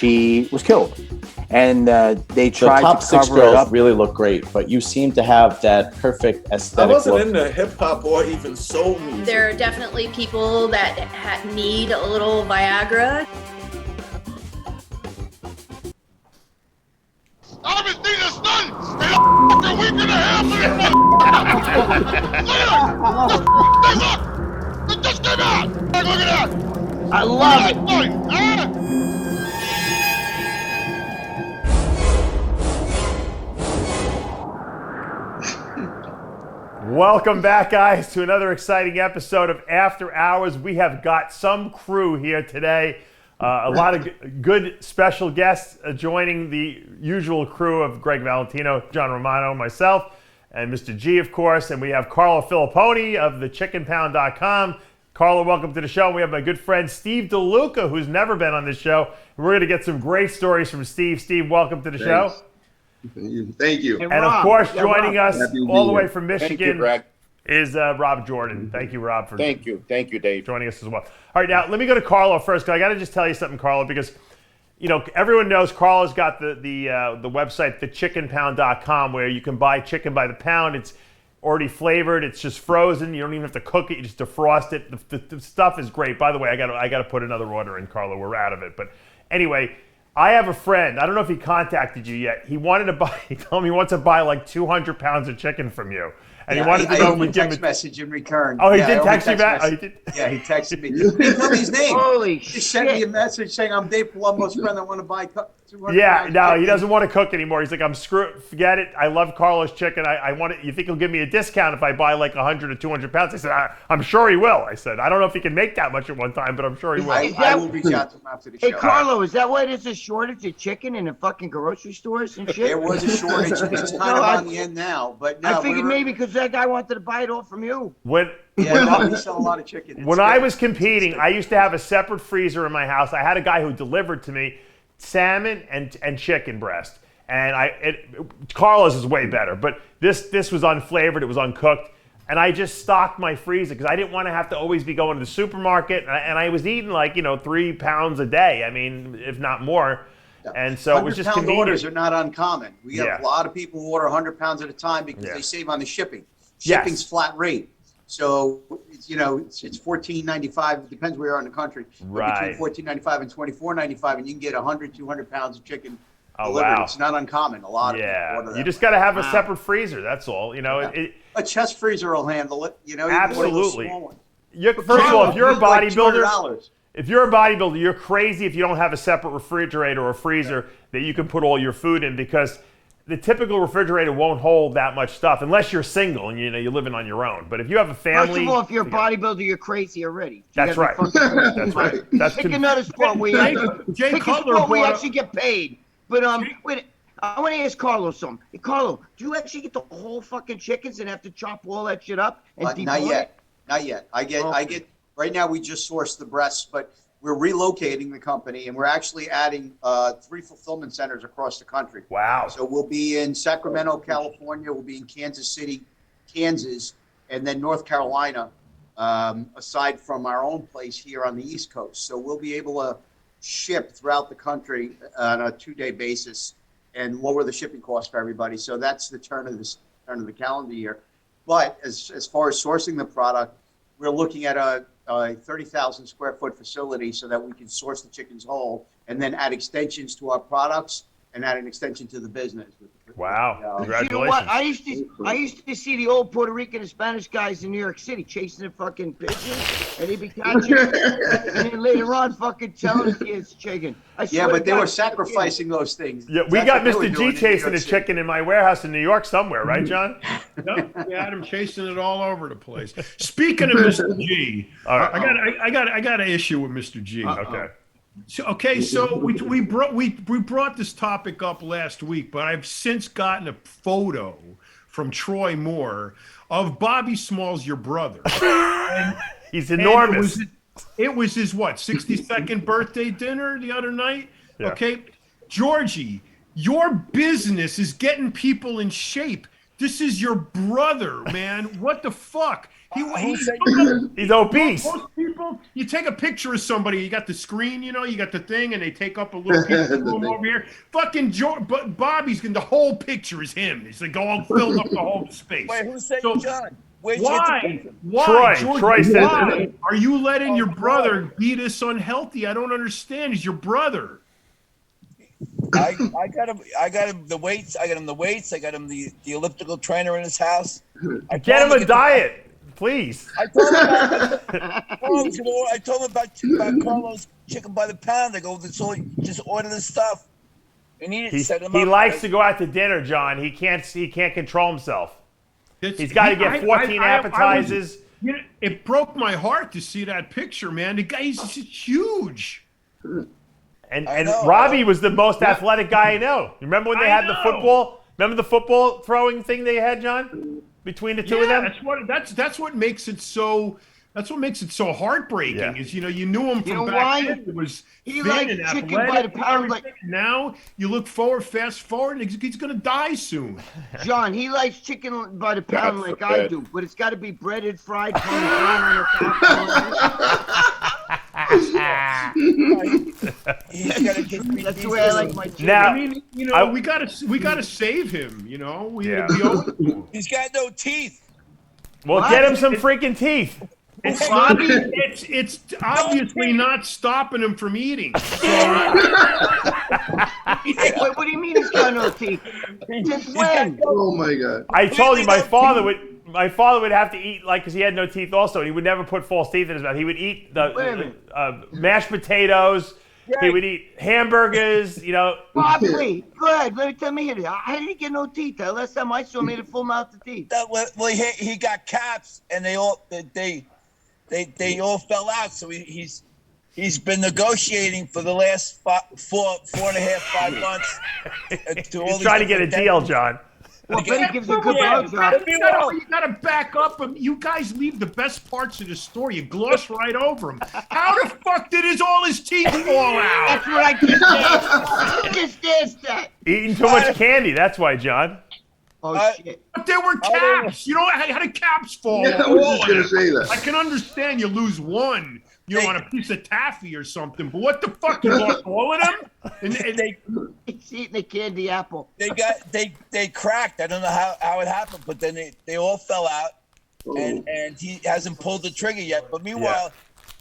she was killed. And they tried the top to six cover it girls up. really look great, but you seem to have that perfect aesthetic. I wasn't look. into hip hop or even soul music. There are definitely people that need a little Viagra. Everything is done in a week and a half. Look, it just came out. Look at that. I love it. Thing, huh? Welcome back, guys, to another exciting episode of After Hours. We have got some crew here today. A lot of good special guests joining the usual crew of Gregg Valentino, John Romano, myself, and Mr. G, of course. And we have Carlo Filipponi of thechickenpound.com. Carlo, welcome to the show. We have my good friend Steve DeLuca, who's never been on this show. And we're going to get some great stories from Steve. Steve, welcome to the show. Thank you. And of course, joining us all the way from Thank you, Michigan Greg. is Rob Jordan. Thank you, Rob, for Thank you, Dave. joining us as well. All right, now let me go to Carlo first, because I got to just tell you something, Carlo, because you know everyone knows Carlo's got the website thechickenpound.com, where you can buy chicken by the pound. It's already flavored. It's just frozen. You don't even have to cook it. You just defrost it. The stuff is great. By the way, I got to put another order in, Carlo. We're out of it, but anyway. I have a friend. I don't know if he contacted you yet. He wanted to buy. He told me he wants to buy like 200 pounds of chicken from you, and he wanted to know if you give him a message in return. Oh, he did text you back. Oh, he did. Yeah, he texted me. He didn't tell me his name. Holy He shit. sent me a message saying, "I'm Dave Palumbo's friend. I want to buy 200 Yeah, pounds no, chicken." he doesn't want to cook anymore. He's like, I'm screwed. Forget it. I love Carlo's chicken. I want it. You think he'll give me a discount if I buy like 100 or 200 pounds? I said, I'm sure he will. I said, I don't know if he can make that much at one time, but I'm sure he will. I will reach out to him after the show. Hey, Carlo, is that why there's a shortage of chicken in the fucking grocery stores and shit? There was a shortage. It's kind of on the end now, but no. I figured maybe because that guy wanted to buy it all from you. we sell a lot of chicken. When I was competing, I used to have a separate freezer in my house. I had a guy who delivered to me salmon and chicken breast. And Carlos is way better, but this was unflavored, it was uncooked. And I just stocked my freezer because I didn't want to have to always be going to the supermarket. And I was eating like, 3 pounds a day. I mean, if not more. And so it was just 100-pound convenient. orders are not uncommon. We have a lot of people who order 100 pounds at a time because they save on the shipping. Shipping's flat rate. So, it's $14.95. It depends where you are in the country. Right. Between $14.95 and $24.95, and you can get 100, 200 pounds of chicken delivered. Wow. It's not uncommon. A lot of people order that. You just got to have a separate freezer. That's all. A chest freezer will handle it. You Absolutely. Can order First of all, if you're a bodybuilder, $200. you're crazy if you don't have a separate refrigerator or freezer that you can put all your food in, because the typical refrigerator won't hold that much stuff unless you're single and you're living on your own. But if you have a family, First of all, if you're a bodybuilder, you're crazy already. That's right. That's right. Pick another sport where we actually get paid. But wait, I want to ask Carlo something. Hey, Carlo, do you actually get the whole fucking chickens and have to chop all that shit up and Not yet. Not yet. I get. Right now, we just source the breasts, but we're relocating the company, and we're actually adding 3 fulfillment centers across the country. Wow. So we'll be in Sacramento, California. We'll be in Kansas City, Kansas, and then North Carolina, aside from our own place here on the East Coast. So we'll be able to ship throughout the country on a 2-day basis and lower the shipping costs for everybody. So that's the turn of the calendar year. But as far as sourcing the product, we're looking at a 30,000 square foot facility so that we can source the chickens whole and then add extensions to our products and add an extension to the business. Wow. Congratulations. You know what? I used to see the old Puerto Rican and Spanish guys in New York City chasing the fucking pigeons, and they'd be catching it, and then later on fucking telling us it's chicken. Yeah, but they were sacrificing those things. Yeah, we got Mr. G chasing a chicken in my warehouse in New York somewhere, right, John? Yep, we had him chasing it all over the place. Speaking of Mr. G, I got an issue with Mr. G. Okay. So we brought this topic up last week, but I've since gotten a photo from Troy Moore of Bobby Smalls, your brother. He's enormous. It was his 62nd birthday dinner the other night. Yeah. Okay, Georgie, your business is getting people in shape. This is your brother, man. What the fuck? He's obese. Most people, you take a picture of somebody, you got the screen, you got the thing, and they take up a little piece of room over here. Fucking Bobby's the whole picture is him. He's like all filled up the whole space. Wait, who said John? Why? Troy said why are you letting your brother be this unhealthy? I don't understand. He's your brother. I got him the weights. I got him the elliptical trainer in his house. Get him a diet, please. I told him about Carlos chicken by the pound. I go, just order this stuff. And he likes to go out to dinner, John. He can't control himself. He's got to get 14 appetizers. It broke my heart to see that picture, man. The guy, he's huge. And Robbie was the most athletic guy I know. You remember when they had the football? Remember the football throwing thing they had, John? Between the two of them? That's what makes it so. That's what makes it so heartbreaking. Is you knew him from back then. It was he liked chicken by the pound. Now you look fast forward, and he's gonna die soon. John, he likes chicken by the pound like I do, but it's got to be breaded, fried, Parmesan on the top. That's the way I like my chicken. Now, I mean, we gotta save him. We owe it to him. He's got no teeth. Well, get him some freaking teeth. It's obviously not stopping him from eating. So. Wait, what do you mean he's got no teeth? Since when? Oh my God! I told you my father would have to eat because he had no teeth also, and he would never put false teeth in his mouth. He would eat the mashed potatoes. He would eat hamburgers. Bobby, go ahead. Tell me here. How did he get no teeth? The last time I saw him, he had a full mouth of teeth. Well, he got caps, and they all fell out. So he's been negotiating for the last 4.5, 5 months. He's trying to get a deal, John. Well, but he gives a good blowjob. You gotta back up him. You guys leave the best parts of the story. You gloss right over him. How the fuck did all his teeth fall out? That's what I just asked. Just asked that. Eating too much candy. That's why, John. Oh shit! But there were caps. How did caps fall? Yeah, I was just gonna say that. I can understand you lose one. On a piece of taffy or something. But what the fuck? You lost all of them? And he's eating a candy apple. They cracked. I don't know how it happened, but then they all fell out, and he hasn't pulled the trigger yet. But meanwhile,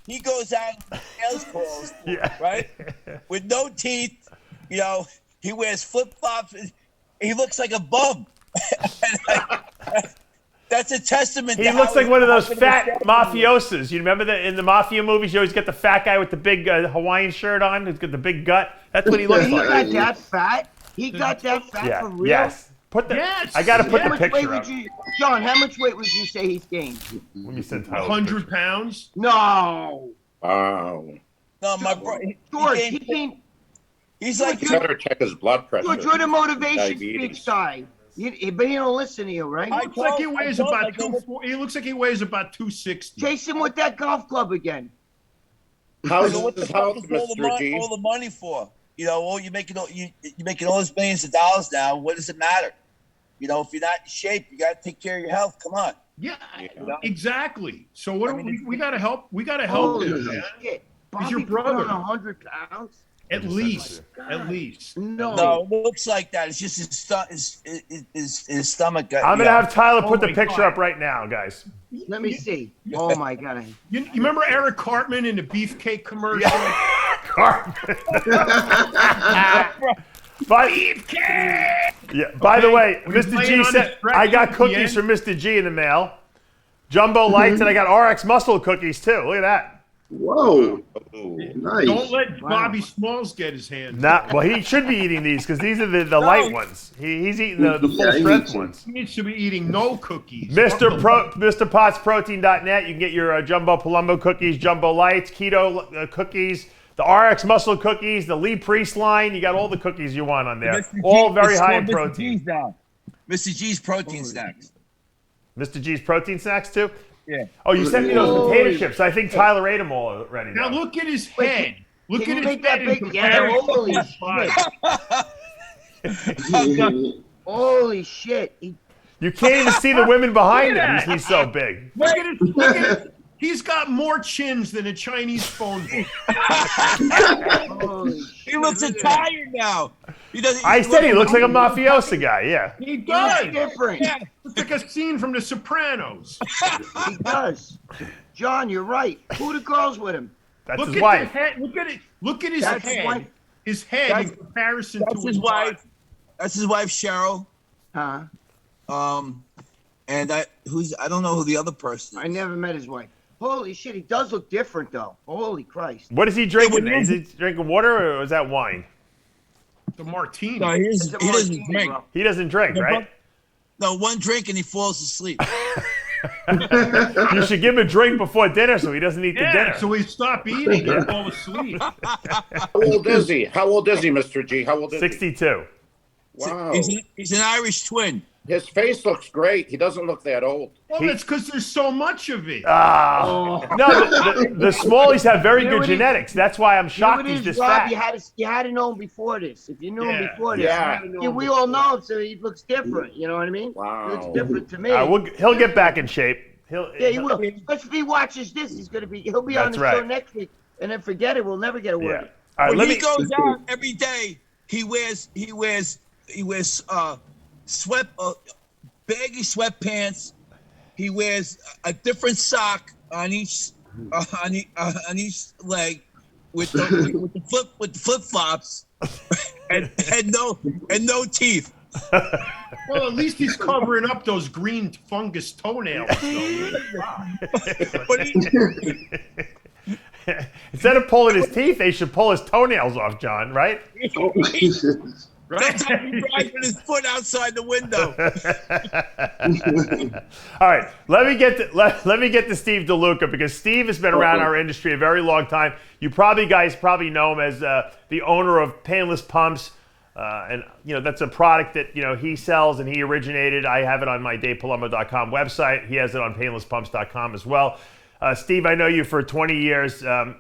he goes out and sales calls, right, with no teeth. He wears flip flops. He looks like a bum. That's a testament. He looks like one of those fat mafiosos. You remember that in the mafia movies, you always get the fat guy with the big Hawaiian shirt on. He's got the big gut. That's what he looks like. He got that fat. He got that fat for real. Yes. I got to put the picture up. John, how much weight would you say he's gained? When you send Tyler 100 pounds? No. Wow. No, my bro. George, he gained. He's like. Better check his blood pressure. George, you're the motivation speech guy. But he don't listen to you, right? He looks like he weighs about 260. Chase him with that golf club again. How's what the fuck is all the money for? You're making all these millions of dollars now. What does it matter? If you're not in shape, you got to take care of your health. Come on. Yeah, exactly. So what? We got to help. We got to help him, man. He's your brother. 100 pounds. At least. No, it looks like that. It's just his stomach. I'm gonna have Tyler put the picture up right now, guys. Let me see. Oh my God! You remember Eric Cartman in the beefcake commercial? Cartman. Beefcake. Yeah. By the way, Mr. G said I got cookies from Mr. G in the mail. Jumbo Lights, and I got RxMuscle cookies too. Look at that. Whoa. Nice. Don't let Bobby Smalls get his hands. Well, he should be eating these because these are the light ones. He's eating the full strength ones. He needs to be eating no cookies. MrPottsProtein.net. You can get your Jumbo Palumbo cookies, Jumbo Lights, Keto cookies, the RxMuscle cookies, the Lee Priest line. You got all the cookies you want on there. All very high in protein. Mr. G's protein snacks. Mr. G's protein snacks too? Yeah. Oh, you sent me those potato chips. I think Tyler ate them all already. Now look at his head. Look at his head. Holy shit. Holy shit. You can't even see the women behind him. He's so big. Look at it. He's got more chins than a Chinese phone book. He looks Italian now. I said he looks like a mafiosa guy. Yeah. He does. He's different. Yeah. Looks like a scene from The Sopranos. He does. John, you're right. Who are the girls with him? That's his wife. Look at it. Look at his That's head. his wife. His head in comparison to his wife. That's his wife, Cheryl. Huh? And I don't know who the other person is. I never met his wife. Holy shit, he does look different though. Holy Christ. What is he drinking? Is he drinking water or is that wine? The martini. No, he doesn't drink. Bro. He doesn't drink, right? No, one drink and he falls asleep. You should give him a drink before dinner so he doesn't eat the dinner. So he stop eating and fall asleep. How old is he? How old is he, Mr. G? How old is 62. he? Wow. He's an Irish twin. His face looks great. He doesn't look that old. Well, that's because there's so much of it. No, the Smallies have very good genetics. That's why I'm shocked he's this Rob, fat. you had to know him before this. If you knew him before this, Yeah. we all know him, so he looks different. You know what I mean? Wow. He looks different to me. He'll get back in shape. He will. Especially if he watches this, he'll be on the show next week, and then forget it. We'll never get a word. Yeah. All right, When he goes out every day, he wears baggy sweatpants. He wears a different sock on each leg with the flip flops and no teeth. Well, at least he's covering up those green fungus toenails. Instead of pulling his teeth, they should pull his toenails off, John, right? That's how he drives with his foot outside the window. All right, let me get to Steve DeLuca because Steve has been around our industry a very long time. You guys know him as the owner of Painless Pumps, and that's a product that he sells and he originated. I have it on my DavePalumbo.com website. He has it on PainlessPumps.com as well. Steve, I know you for 20 years. A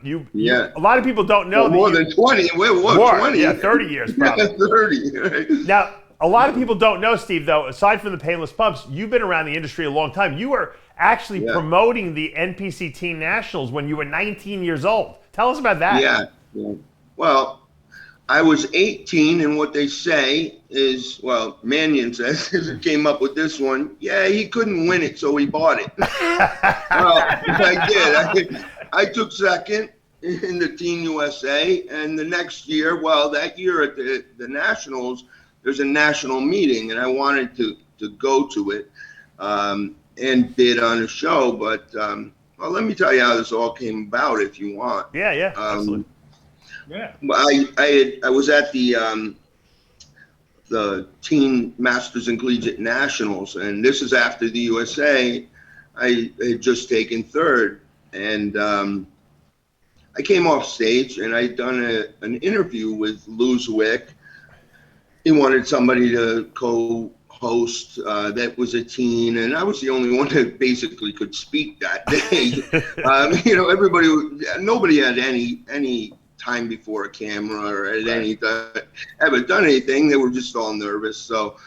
lot of people don't know. More than 20. More, 20. Yeah, 30 years probably. 30. Now, a lot of people don't know, Steve, though, aside from the Painless Pumps, you've been around the industry a long time. You were actually promoting the NPC Teen Nationals when you were 19 years old. Tell us about that. Yeah. Well, I was 18, and what they say is, Mannion says, came up with this one. Yeah, he couldn't win it, so he bought it. Well, I did. I took second in the Team USA, and the next year, that year at the Nationals, there's a national meeting, and I wanted to go to it and bid on a show. But, let me tell you how this all came about if you want. Yeah, absolutely. Yeah. I was at the Teen Masters and Collegiate Nationals, and this is after the USA. I had just taken third, and I came off stage, and I'd done an interview with Lou Zwick. He wanted somebody to co-host that was a teen, and I was the only one that basically could speak that day. Nobody had any time before a camera or at any time ever done anything. They were just all nervous. So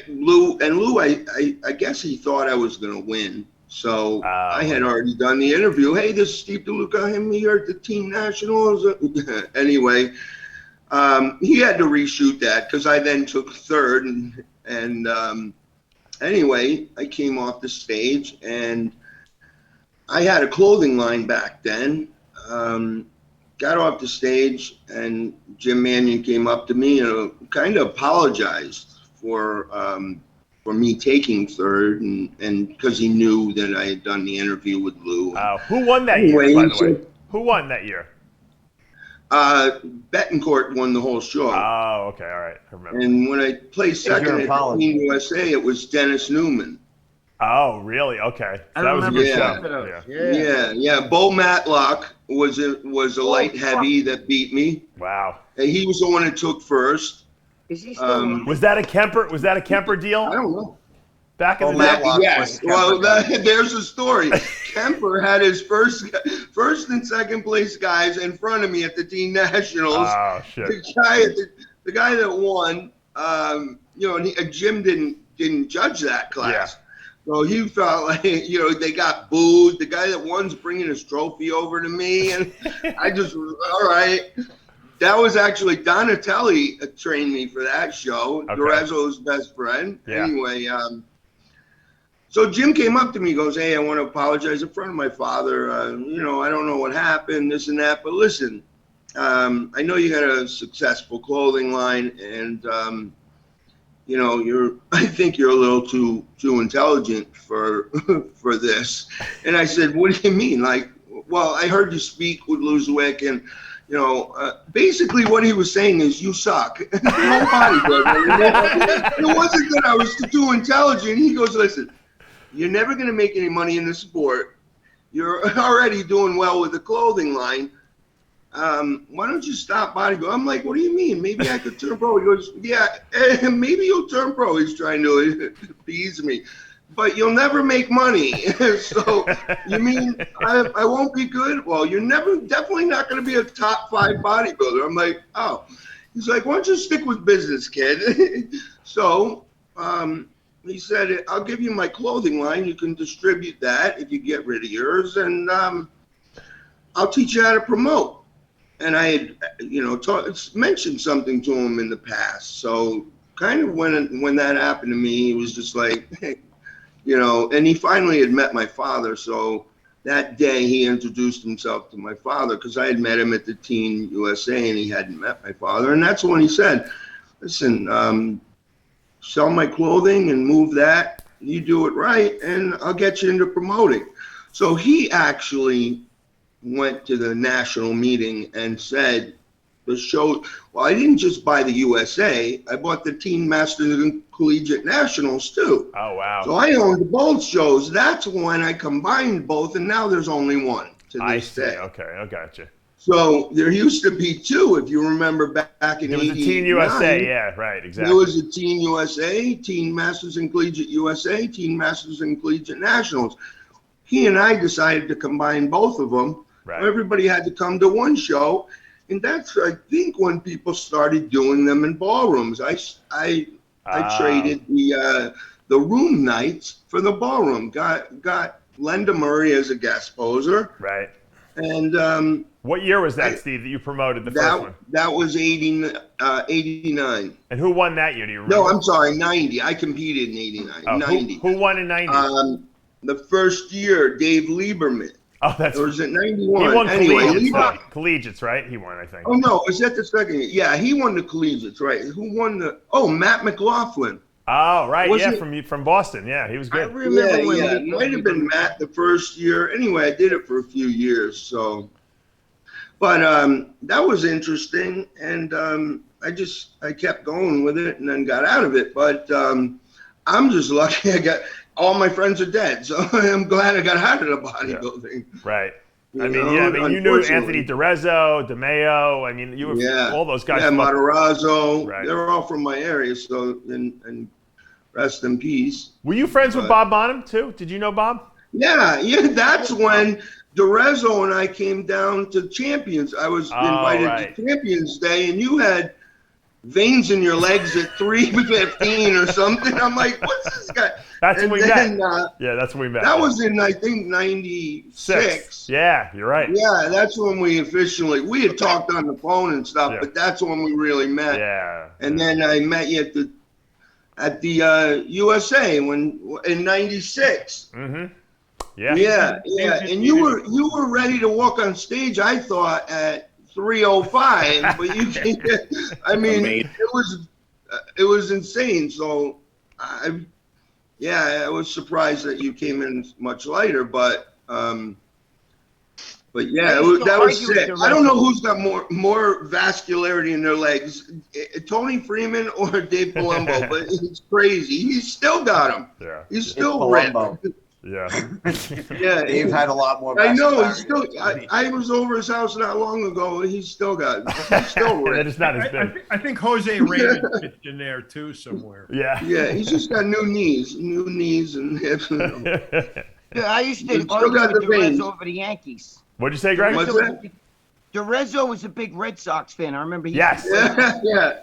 Lou, I guess he thought I was going to win. So I had already done the interview. Hey, this is Steve DeLuca. I'm here at the Team Nationals. Anyway, he had to reshoot that because I then took third. And anyway, I came off the stage, and I had a clothing line back then. Got off the stage, and Jim Mannion came up to me and kind of apologized for me taking third, and because he knew that I had done the interview with Lou. Who won that year, by the way? Who won that year? Betancourt won the whole show. Oh, okay, all right, I remember. And when I placed second at Team USA, it was Dennis Newman. Oh, really? Okay. So that was a good show. Yeah. Bo Matlock was a light heavy that beat me. Wow. And he was the one that took first. Is he still was that a Kemper deal? I don't know. Back in the day? Yes. Well, there's a story. Kemper had his first and second place guys in front of me at the Teen Nationals. Oh, shit. The guy that won, Jim didn't didn't judge that class. So he felt like, they got booed. The guy that won's bringing his trophy over to me. And I just, all right. That was actually Donatelli trained me for that show. Okay. Dorezzo's best friend. Yeah. Anyway, so Jim came up to me, goes, "Hey, I want to apologize in front of my father. I don't know what happened, this and that. But listen, I know you had a successful clothing line, and I think you're a little too intelligent for this." And I said, "What do you mean? Like, well, I heard you speak with Luzwick, and basically what he was saying is you suck." Nobody does. It wasn't that I was too intelligent. He goes, "Listen, you're never going to make any money in the sport. You're already doing well with the clothing line. Why don't you stop bodybuilding?" I'm like, "What do you mean? Maybe I could turn pro." He goes, "Yeah, maybe you'll turn pro." He's trying to appease me. "But you'll never make money." So you mean I won't be good? Well, you're definitely not going to be a top 5 bodybuilder. I'm like, "Oh." He's like, "Why don't you stick with business, kid?" So he said, "I'll give you my clothing line. You can distribute that if you get rid of yours, and I'll teach you how to promote." And I had, mentioned something to him in the past. So kind of when that happened to me, he was just like, and he finally had met my father. So that day he introduced himself to my father, because I had met him at the Teen USA and he hadn't met my father. And that's when he said, "Listen, sell my clothing and move that. You do it right, and I'll get you into promoting." So he actually went to the national meeting and said, well, I didn't just buy the USA, I bought the Teen Masters and Collegiate Nationals too. Oh, wow. So I owned both shows. That's when I combined both, and now there's only one to this day. Okay, I gotcha. So there used to be 2, if you remember back in 89. It was the Teen USA, yeah, right, exactly. There was a Teen USA, Teen Masters and Collegiate USA, Teen Masters and Collegiate Nationals. He and I decided to combine both of them. Right. Everybody had to come to one show, and that's, I think, when people started doing them in ballrooms. I traded the room nights for the ballroom. Got Linda Murray as a guest poser. Right. And what year was that, Steve, that you promoted the first one? That was 89. And who won that year? Do you remember? No, I'm sorry, 90. I competed in 89. Oh, 90. Who won in 90? The first year, Dave Lieberman. Oh, that's. Or was it 91? He won anyway, collegiates, right? He won, I think. Oh no, is that the second year? Yeah, he won the collegiates, right? Who won the? Oh, Matt McLaughlin. Oh, right, Was yeah, it- from Boston. Yeah, he was I good. remember when It might have been Matt the first year. Anyway, I did it for a few years, so. But that was interesting, and I kept going with it, and then got out of it. But I'm just lucky. All my friends are dead, so I'm glad I got out of the bodybuilding. Right. You I mean, know, you knew unfortunately. Anthony DeRezzo, DeMeo. I mean, you were all those guys. Yeah, Matarazzo. Right. They're all from my area, so and rest in peace. Were you friends with Bob Bonham too? Did you know Bob? Yeah, that's when DeRezzo and I came down to Champions. I was invited to Champions Day, and you had veins in your legs at 3:15 or something. I'm like, what's this guy? That's when we met. Yeah, that's when we met. That was in, I think, 96. Yeah, you're right. Yeah, that's when we we had talked on the phone and stuff, but that's when we really met. Yeah. And then I met you at the USA in 96. Mm-hmm. Yeah. Yeah. And you were ready to walk on stage, I thought, at 3:05, but you I mean, it was insane. So I was surprised that you came in much later, but yeah, that was sick. I don't know who's got more vascularity in their legs, Tony Freeman or Dave Palumbo, but it's crazy. He's still got them. Yeah. He's still ripped. Yeah. Yeah. Dave had a lot more. I know. He's still. I was over his house not long ago. He's still got. He's still ripped. It's not as big. I think Jose Raymond fits in there too somewhere. Yeah. Yeah, he's just got new knees and hips. Yeah, I used to He's still argue got with the veins. DeRezzo over the Yankees. What'd you say, Greg? What's that? DeRezzo was a big Red Sox fan. I remember. Yes. Yeah.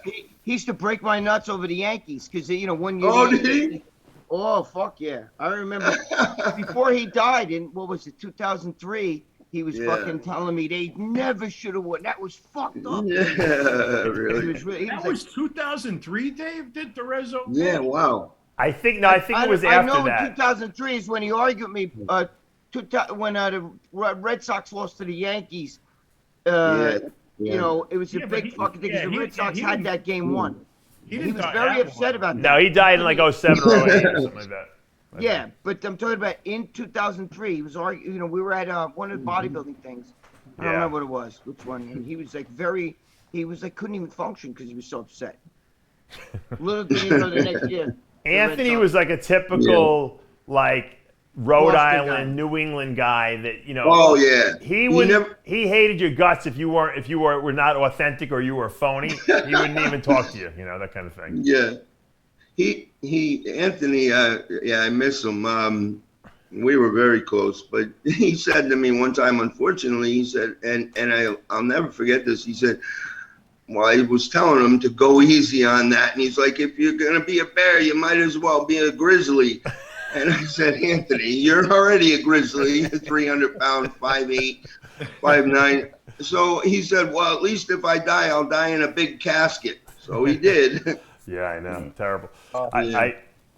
He used to break my nuts over the Yankees because, you know, one year. Oh, did he? Oh, fuck yeah. I remember before he died in, what was it, 2003, he was fucking telling me they never should have won. That was fucked up. Yeah, really. That was 2003, Dave, did Terezzo? Yeah, wow. I think it was after I know that. 2003 is when he argued me, when the Red Sox lost to the Yankees. You know, it was a big fucking thing because the Red Sox had that game won. He was very upset about that. No, he died in like 07 or 08 or something like that. Yeah, but I'm talking about in 2003. He was arguing. You know, we were at one of the bodybuilding things. I don't remember what it was, which one. And he was like couldn't even function because he was so upset. Little did he know the next year. Anthony was like a typical like Rhode Island, New England guy that, you know. Oh yeah. He hated your guts if you were not authentic or you were phony. He wouldn't even talk to you, you know, that kind of thing. Yeah. Anthony, I miss him. We were very close, but he said to me one time, unfortunately, he said, and I'll never forget this. He said, well, I was telling him to go easy on that, and he's like, if you're gonna be a bear, you might as well be a grizzly. And I said, Anthony, you're already a grizzly, 300 pound, 5'8", 5'9". So he said, well, at least if I die, I'll die in a big casket. So he did. Yeah, I know. Terrible.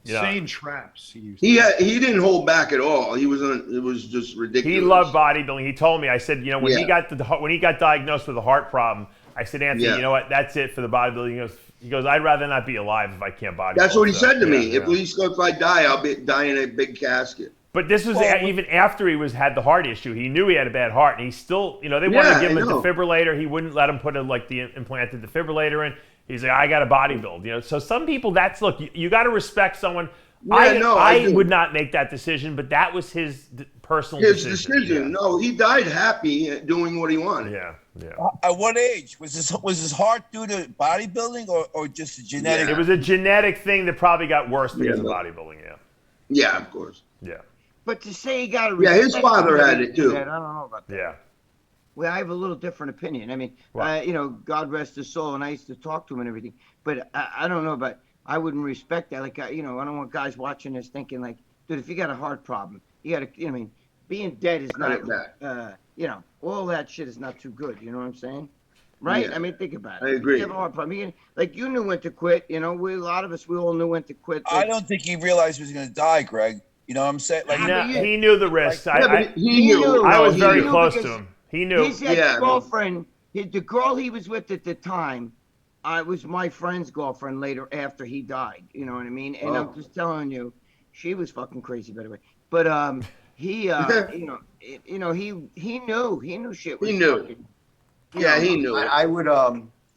Same traps he used. He didn't hold back at all. It was just ridiculous. He loved bodybuilding. He told me, I said, you know, when he got diagnosed with a heart problem, I said, Anthony, you know what? That's it for the bodybuilding. He goes, I'd rather not be alive if I can't bodybuild. That's what he said to me. At least if I die, I'll die in a big casket. But this was even after he had the heart issue. He knew he had a bad heart, and he still, you know, they wanted to give him a defibrillator. He wouldn't let him put the implanted defibrillator in. He's like, I got to bodybuild, you know. So some people, look, you got to respect someone. I would not make that decision, but that was his personal decision. His decision. Yeah. No, he died happy doing what he wanted. Yeah. At what age was his heart due to bodybuilding or just a genetic? Yeah. It was a genetic thing that probably got worse because of bodybuilding. Yeah. Yeah, of course. Yeah. But to say he got his father had it too. I don't know about that. Yeah. Well, I have a little different opinion. I mean, you know, God rest his soul, and I used to talk to him and everything. But I don't know about. I wouldn't respect that. Like, you know, I don't want guys watching this thinking like, dude, if you got a heart problem, you got to. You know, I mean, being dead is not. You know, all that shit is not too good. You know what I'm saying? Right? Yeah. I mean, think about it. I agree. You have a heart problem. Like you knew when to quit. You know, a lot of us, we all knew when to quit. I don't think he realized he was going to die, Greg. You know what I'm saying? Like, he knew the risks. He knew. I was very close to him. He knew. His ex-girlfriend, the girl he was with at the time, was my friend's girlfriend later after he died. You know what I mean? And I'm just telling you, she was fucking crazy, by the way. But he, you know, he knew shit. He knew. He knew.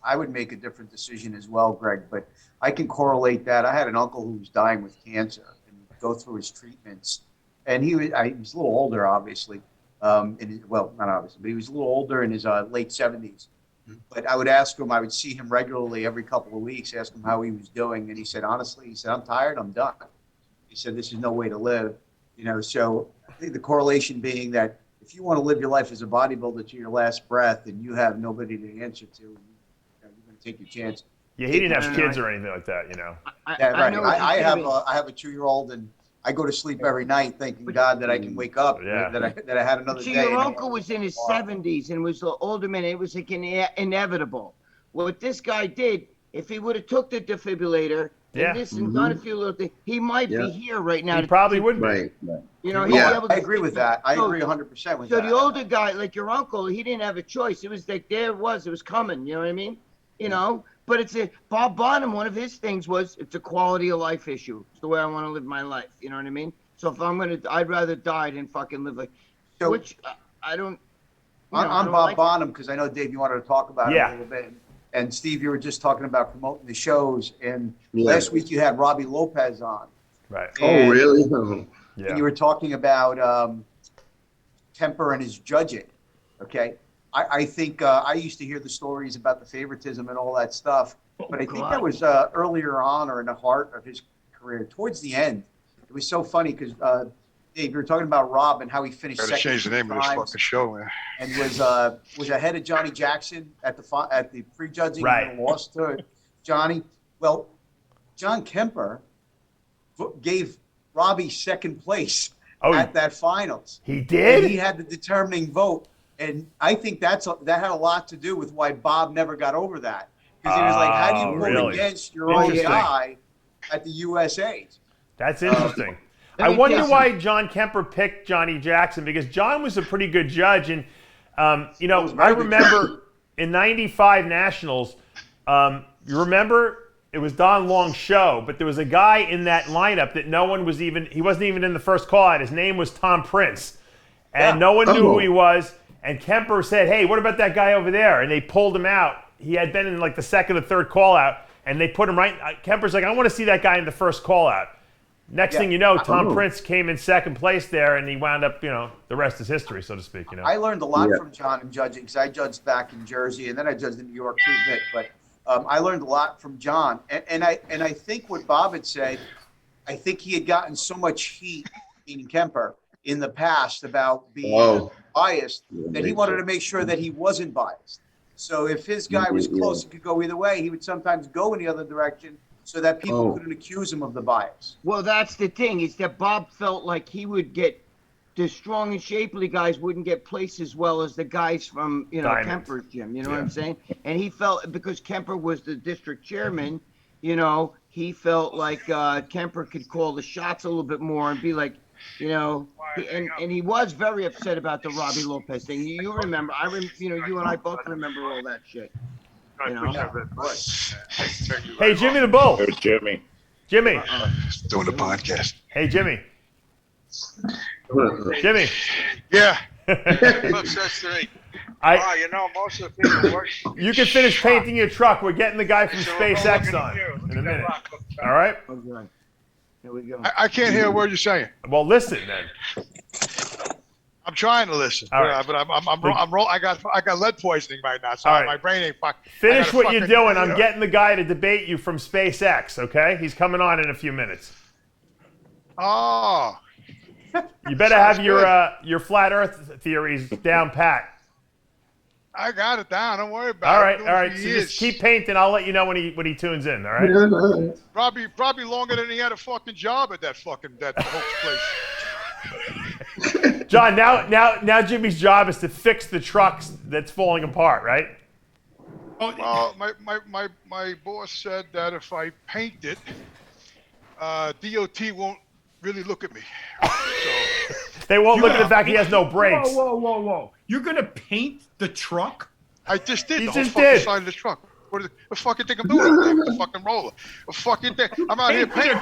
I would make a different decision as well, Greg. But I can correlate that. I had an uncle who was dying with cancer and go through his treatments, and he was a little older, obviously. Not obviously, but he was a little older in his late 70s. But I would ask him, I would see him regularly every couple of weeks, ask him how he was doing. And he said, honestly, I'm tired, I'm done. He said, this is no way to live. You know, so I think the correlation being that if you want to live your life as a bodybuilder to your last breath and you have nobody to answer to, you're going to take your chance. Yeah, he didn't have kids or anything like that, you know. I have a 2-year-old, and I go to sleep every night thanking God that I can wake up, that I had another day. Your uncle was in his 70s and was an older man. It was like inevitable. What this guy did, if he would have took the defibrillator and done a few little things, he might be here right now. He probably would be. Right. You know, I agree with that. I agree 100% with that. So the older guy, like your uncle, he didn't have a choice. It was like it was coming. You know what I mean? You know. But Bob Bonham, one of his things was it's a quality of life issue. It's the way I want to live my life. You know what I mean? So if I'd rather die than fucking live like, which I don't. I'm Bob Bonham because I know, Dave, you wanted to talk about it a little bit. And Steve, you were just talking about promoting the shows. And last week you had Robbie Lopez on. Right. Oh, really? Yeah. And you were talking about temper and his judging. Okay. I think I used to hear the stories about the favoritism and all that stuff, but I think that was earlier on or in the heart of his career. Towards the end, it was so funny because Dave, you were talking about Rob and how he finished second. Gotta change the name of this fucking show, man. And was ahead of Johnny Jackson at the prejudging and lost to Johnny. Well, John Kemper gave Robbie second place at that finals. He did? And he had the determining vote. And I think that had a lot to do with why Bob never got over that. Because he was like, how do you vote against your own guy at the USA's? That's interesting. I wonder why John Kemper picked Johnny Jackson, because John was a pretty good judge. And, you know, I remember in 95 Nationals, you remember it was Don Long's show, but there was a guy in that lineup that no one was even, he wasn't even in the first call out. His name was Tom Prince. And no one knew who he was. And Kemper said, hey, what about that guy over there? And they pulled him out. He had been in like the second or third call out, and they put him right. Kemper's like, I want to see that guy in the first call out. Next thing you know, Tom Prince came in second place there, and he wound up, you know, the rest is history, so to speak. You know, I learned a lot from John in judging, because I judged back in Jersey, and then I judged in New York too a bit. But I learned a lot from John, and I think what Bob had said, I think he had gotten so much heat, meaning Kemper, in the past about being biased that he wanted to make sure that he wasn't biased. So if his guy was close and could go either way, he would sometimes go in the other direction so that people couldn't accuse him of the bias. Well, that's the thing, is that Bob felt like he would get, the strong and shapely guys wouldn't get placed as well as the guys from, you know, Kemper's gym, you know what I'm saying? And he felt, because Kemper was the district chairman, you know, he felt like Kemper could call the shots a little bit more and be like, you know, and he was very upset about the Robbie Lopez thing. You remember, you know, you and I both remember all that shit. You know? Hey, Jimmy the Bull. Hey, Jimmy. Jimmy. Doing the podcast. Hey, Jimmy. Jimmy. Yeah. Look, says to me, you know, most of the people work. You can finish painting your truck. We're getting the guy from SpaceX on in a minute. All right? Okay. Here we go. I can't hear a word you're saying. Well, listen then. I'm trying to listen, but I got lead poisoning right now, so my brain ain't fucking. Finish what you're doing. I'm getting the guy to debate you from SpaceX. Okay, he's coming on in a few minutes. Oh. You better have your flat Earth theories down pat. I got it down. Don't worry about it. All right. So just keep painting. I'll let you know when he tunes in. All right. Probably longer than he had a fucking job at that hoax place. John, now Jimmy's job is to fix the trucks that's falling apart, right? Well, my boss said that if I paint it, DOT won't really look at me. So. They won't look at the fact he has no brakes. Whoa. You're going to paint the truck? I just did. He the whole just fucking did. side of the truck. What the fucking thing I'm doing? The fucking roller. The fucking thing. I'm out here painting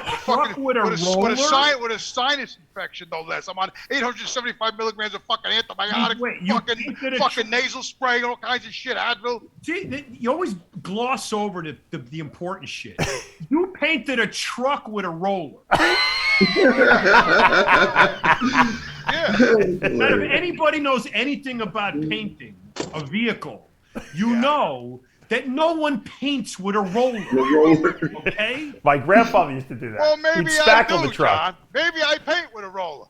with a sinus infection, no less. I'm on 875 milligrams of fucking antibiotic, fucking nasal spray, all kinds of shit. Advil. See, you always gloss over the important shit. You painted a truck with a roller. Yeah. Now, if anybody knows anything about painting a vehicle, you know that no one paints with a roller. Okay? My grandfather used to do that. Well, maybe He'd I spackle do, the truck. John. Maybe I paint with a roller.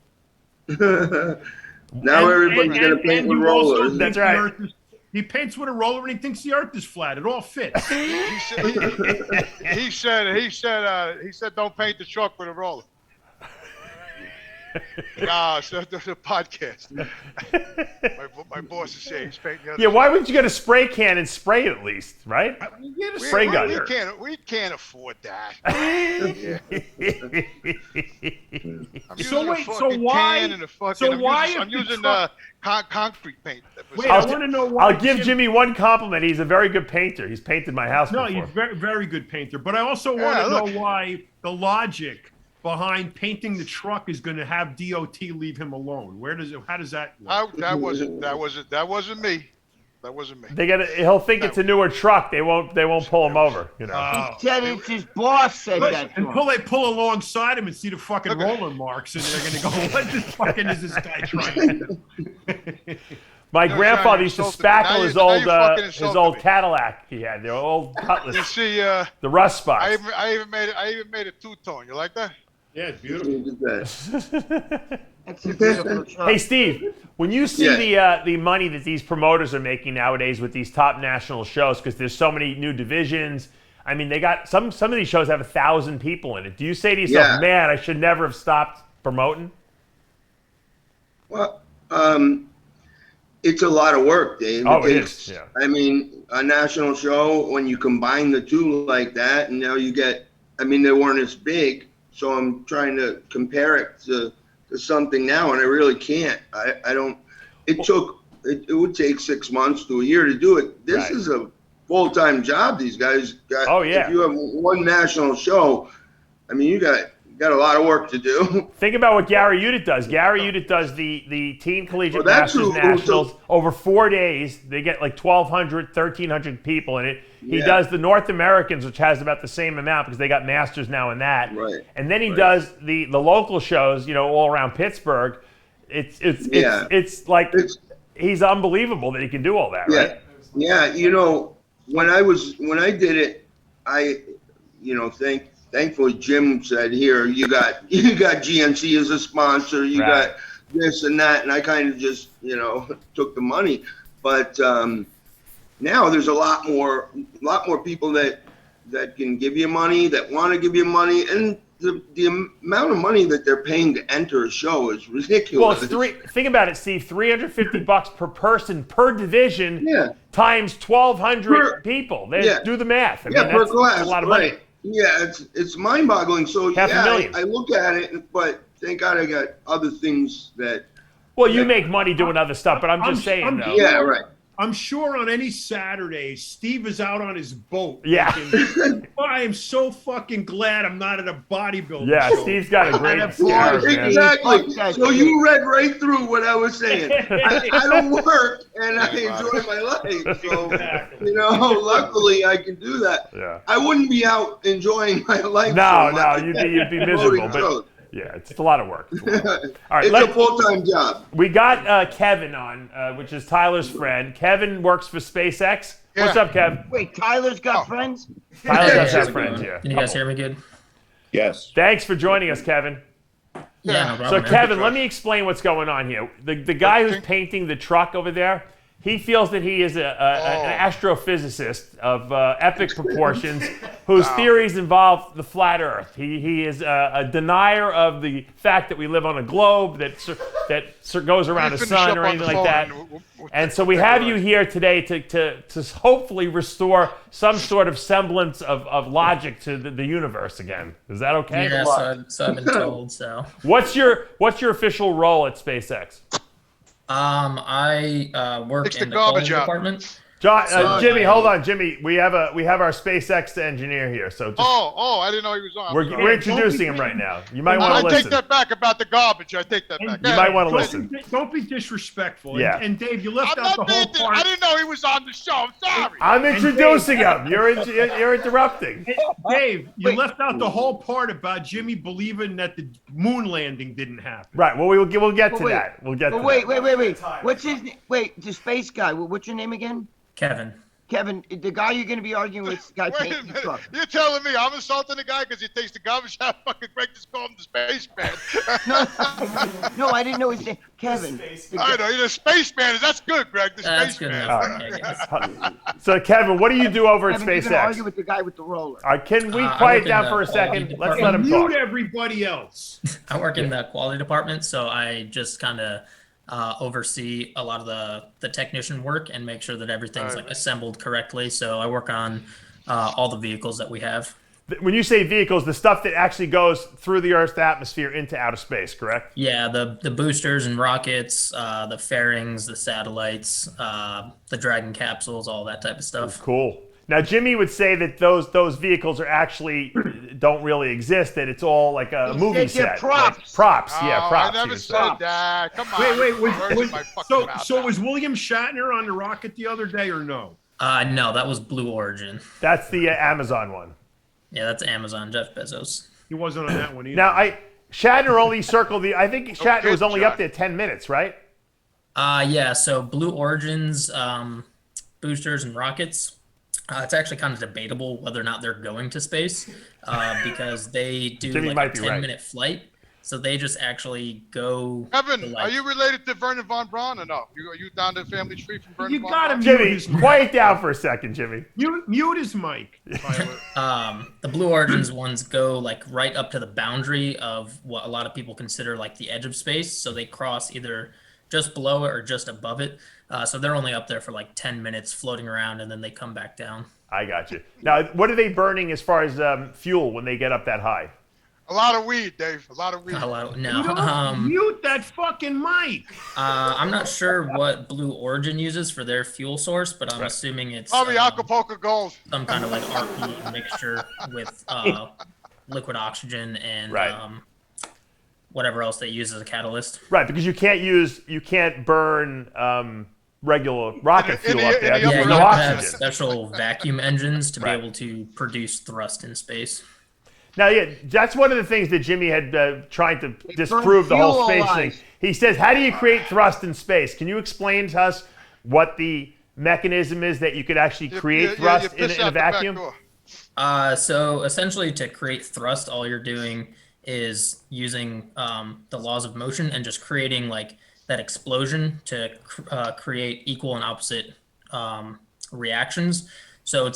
Now everybody's going to paint with rollers. That's right. He paints with a roller and he thinks the earth is flat. It all fits. He said don't paint the truck with a roller. No, it's the podcast. My boss is saying he's painting the other. Yeah, why wouldn't you get a spray can and spray it at least, right? Spray gun. We can't afford that. I'm using concrete paint. Wait, I want to know why. I'll give Jimmy one compliment. He's a very good painter. He's painted my house before. No, he's very, very good painter. But I also want to know why the logic behind painting the truck is going to have DOT leave him alone. How does that work? That wasn't me. That wasn't me. He'll think it's a newer truck. They won't pull him over. You know. He said it's his boss said that. Until they pull alongside him and see the fucking roller marks, and they're going to go, "What the fucking is this guy trying to do?" My grandfather used to spackle his old Cadillac he had. The old Cutlass. You see, the rust spots. I even made a two-tone. You like that? Yeah, it's beautiful. Hey, Steve, when you see the money that these promoters are making nowadays with these top national shows, because there's so many new divisions, I mean, they got some of these shows have 1,000 people in it. Do you say to yourself, man, I should never have stopped promoting? Well, it's a lot of work, Dave. Oh, it is. Yeah. I mean, a national show, when you combine the two like that, and now you get, I mean, they weren't as big, so I'm trying to compare it to something now, and I really can't. I don't, it would take 6 months to a year to do it. This is a full-time job these guys got. Oh, yeah. If you have one national show, I mean, you got a lot of work to do. Think about what Gary Udit does. Gary Udit does the Teen Collegiate Masters Nationals over 4 days. They get like 1,200, 1,300 people in it. He does the North Americans, which has about the same amount because they got Masters now in that. Right. And then he does the local shows, you know, all around Pittsburgh. It's like he's unbelievable that he can do all that, right? Yeah, you know, when I did it, thankfully Jim said, here, you got GNC as a sponsor, you got this and that, and I kind of just, took the money. But now there's a lot more people that can give you money, that want to give you money, and the amount of money that they're paying to enter a show is ridiculous. Well, think about it, Steve. $350 per person per division times 1,200 people. Do the math. I mean, per class. That's a lot of money. Yeah, it's mind-boggling. So $500,000. I look at it, but thank God I got other things that. Well, you make money doing other stuff, but I'm just saying, though. Yeah, right. I'm sure on any Saturday, Steve is out on his boat. Yeah. Thinking, I am so fucking glad I'm not at a bodybuilding show. Steve's got a great scarf, exactly. So you read right through what I was saying. I don't work, and I enjoy my life. So, luckily I can do that. Yeah. I wouldn't be out enjoying my life. No, you'd be miserable. But yeah, it's a lot of work. All right, it's a full-time job. We got Kevin on, which is Tyler's friend. Kevin works for SpaceX. Yeah. What's up, Kev? Wait, Tyler's got friends? Tyler does have friends, yeah. Can you guys hear me good? Yes. Thanks for joining us, Kevin. Yeah, no problem. So, Kevin, let me explain what's going on here. The guy who's painting the truck over there, he feels that he is an astrophysicist of epic proportions whose theories involve the flat Earth. He is a denier of the fact that we live on a globe that goes around the sun or anything like that. And so we have you here today to hopefully restore some sort of semblance of logic to the universe again. Is that okay? Yeah, so I've been told. So what's your official role at SpaceX? I work in the quality department. Jimmy, hold on, Jimmy. We have our SpaceX engineer here. So just, I didn't know he was on. We're introducing him right now. You might want to listen. I take that back about the garbage. I take that back. You might want to listen. Don't be disrespectful. Yeah. And Dave, you left out the whole part. I didn't know he was on the show. I'm sorry. I'm introducing him. You're interrupting. Dave, you left out the whole part about Jimmy believing that the moon landing didn't happen. Right. Well, we'll get to that. We'll get to that. Wait. What's his name? Wait, the space guy. What's your name again? Kevin. Kevin, the guy you're going to be arguing with, the guy painting the truck. You're telling me I'm insulting the guy because he takes the garbage out? Fucking Greg just called him the spaceman. No, I didn't know his name. Kevin. I know, you're the spaceman. That's good, Greg. The That's spaceman. good enough. So, Kevin, what do you do over Kevin, at you're going to SpaceX? argue with the guy with the roller. All right, can we quiet down for a second? Let's let him talk. Mute everybody else. I work in the quality department, so I just kind of oversee a lot of the technician work and make sure that everything's like assembled correctly. So I work on all the vehicles that we have. When you say vehicles, the stuff that actually goes through the Earth's atmosphere into outer space, correct? Yeah, the boosters and rockets, the fairings, the satellites, the Dragon capsules, all that type of stuff. Cool. Now, Jimmy would say that those vehicles are actually don't really exist. That it's all like a movie set. They're props. Like props. Yeah, props. I never said that. Come on. Wait. So was William Shatner on the rocket the other day or no? No, that was Blue Origin. That's the Amazon one. Yeah, that's Amazon, Jeff Bezos. He wasn't on that one either. Now, Shatner only circled I think Shatner was only up there 10 minutes, right? Yeah, so Blue Origin's boosters and rockets, it's actually kind of debatable whether or not they're going to space because they do like a 10-minute flight. So they just actually go. Evan, are you related to Vernon von Braun or no? Are you down the family tree from Vernon You von got Braun? him, Jimmy, quiet down for a second, Jimmy. Mute his mic. The Blue Origins ones go like right up to the boundary of what a lot of people consider like the edge of space. So they cross either just below it or just above it. So they're only up there for like 10 minutes floating around, and then they come back down. I got you. Now, what are they burning as far as fuel when they get up that high? A lot of weed, Dave. A lot of weed. No. Mute that fucking mic. I'm not sure what Blue Origin uses for their fuel source, but I'm assuming it's Probably Acapulco Gold. some kind of like RP mixture with liquid oxygen and whatever else they use as a catalyst. Right, because you can't burn regular rocket fuel up there. Yeah, There's you no have to have oxygen. special vacuum engines to be able to produce thrust in space. Now, yeah, that's one of the things that Jimmy had tried to disprove the whole space thing. He says, how do you create thrust in space? Can you explain to us what the mechanism is that you could actually create thrust in a vacuum? So essentially to create thrust, all you're doing is using the laws of motion and just creating like that explosion to create equal and opposite reactions. So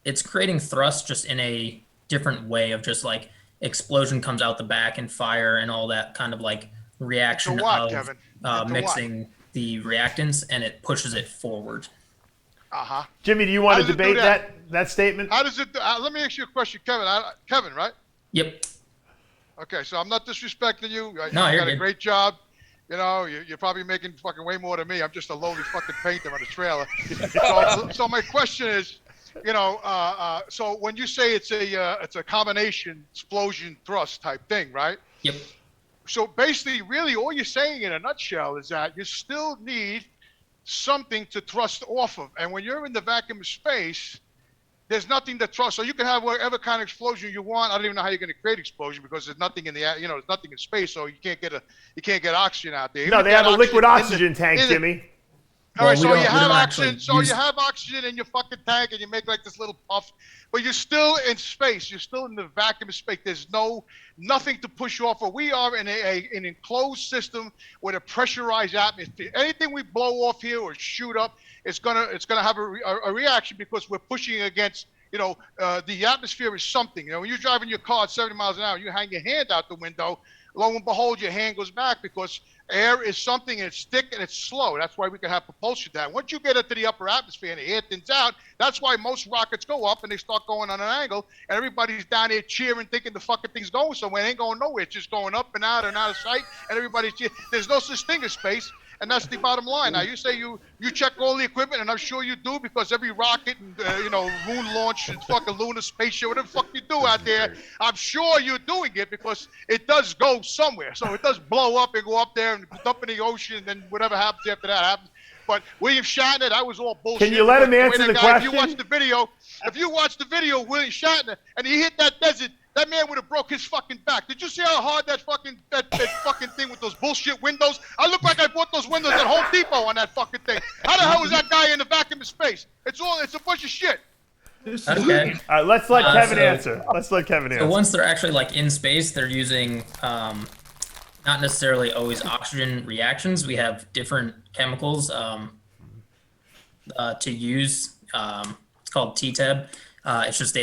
it's creating thrust just in a different way of just like explosion comes out the back and fire and all that kind of like reaction of mixing the reactants, and it pushes it forward. Jimmy, do you want to debate that statement? How does it? Let me ask you a question, Kevin. Kevin, right? Yep. Okay, so I'm not disrespecting you. No, you you're got a good. great job. You know, you're probably making fucking way more than me. I'm just a lowly fucking painter on a trailer. So my question is, you know, so when you say it's a combination explosion thrust type thing, right? Yep. So basically, really, all you're saying in a nutshell is that you still need something to thrust off of, and when you're in the vacuum of space, there's nothing to thrust. So you can have whatever kind of explosion you want. I don't even know how you're going to create explosion because there's nothing in the, there's nothing in space, so you can't get oxygen out there. No, they have a liquid oxygen tank, Jimmy. All right, so you have oxygen. So you have oxygen in your fucking tank, and you make like this little puff, but you're still in space. You're still in the vacuum of space. There's nothing to push you off of. We are in an enclosed system with a pressurized atmosphere. Anything we blow off here or shoot up, it's gonna have a reaction because we're pushing against. The atmosphere is something. When you're driving your car at 70 miles an hour, you hang your hand out the window. Lo and behold, your hand goes back because air is something, and it's thick and it's slow. That's why we can have propulsion down. Once you get into the upper atmosphere and the air thins out, that's why most rockets go up and they start going on an angle, and everybody's down there cheering, thinking the fucking thing's going somewhere. It ain't going nowhere. It's just going up and out of sight, and everybody's cheering. There's no such thing as space. And that's the bottom line. Now, you say you check all the equipment, and I'm sure you do, because every rocket and, moon launch and fucking lunar spaceship, whatever the fuck you do out there, I'm sure you're doing it because it does go somewhere. So it does blow up and go up there and dump in the ocean, and then whatever happens after that happens. But William Shatner, that was all bullshit. Can you let him answer the question? If you watch the video, William Shatner, and he hit that desert, that man would have broke his fucking back. Did you see how hard that fucking thing with those bullshit windows? I look like I bought those windows at Home Depot on that fucking thing. How the hell was that guy in the vacuum of space? It's a bunch of shit. Okay. All right, let's let Kevin answer. Let's let Kevin answer. So once they're actually like in space, they're using not necessarily always oxygen reactions. We have different chemicals to use. It's called TTEB. It's just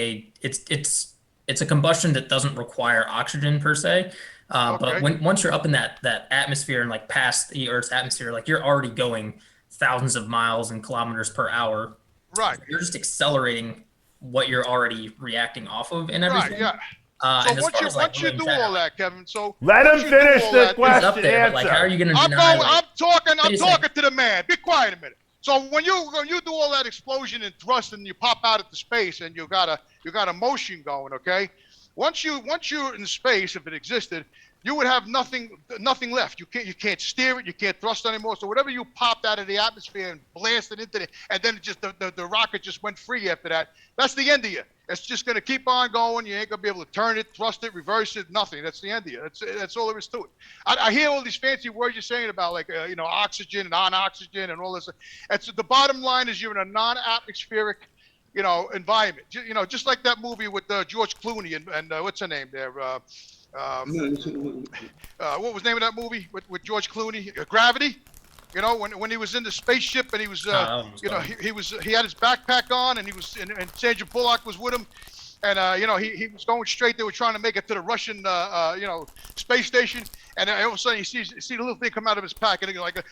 it's a combustion that doesn't require oxygen per se. But once you're up in that atmosphere and like past the Earth's atmosphere, like you're already going thousands of miles and kilometers per hour. Right. You're just accelerating what you're already reacting off of and everything. Right, yeah. So once you do all that, Kevin, so let him finish the question. Up there, like, how are you going to deny? I'm talking to the man. Be quiet a minute. So when you do all that explosion and thrust and you pop out into space and you got a motion going, okay? Once you're in space, if it existed, you would have nothing left. You can't steer it, you can't thrust anymore. So whatever you popped out of the atmosphere and blasted into it, and then it just the rocket just went free after that. That's the end of you. It's just gonna keep on going. You ain't gonna be able to turn it, thrust it, reverse it, nothing. That's the end of you. That's all there is to it. I hear all these fancy words you're saying about like oxygen and non-oxygen and all this. The bottom line is you're in a non-atmospheric environment. Just like that movie with George Clooney and what's her name there, What was the name of that movie with George Clooney? Gravity. You know, when he was in the spaceship and he was, you know, he had his backpack on and he was, and Sandra Bullock was with him, and you know, he was going straight. They were trying to make it to the Russian, you know, space station, and all of a sudden you see the little thing come out of his pack and like a.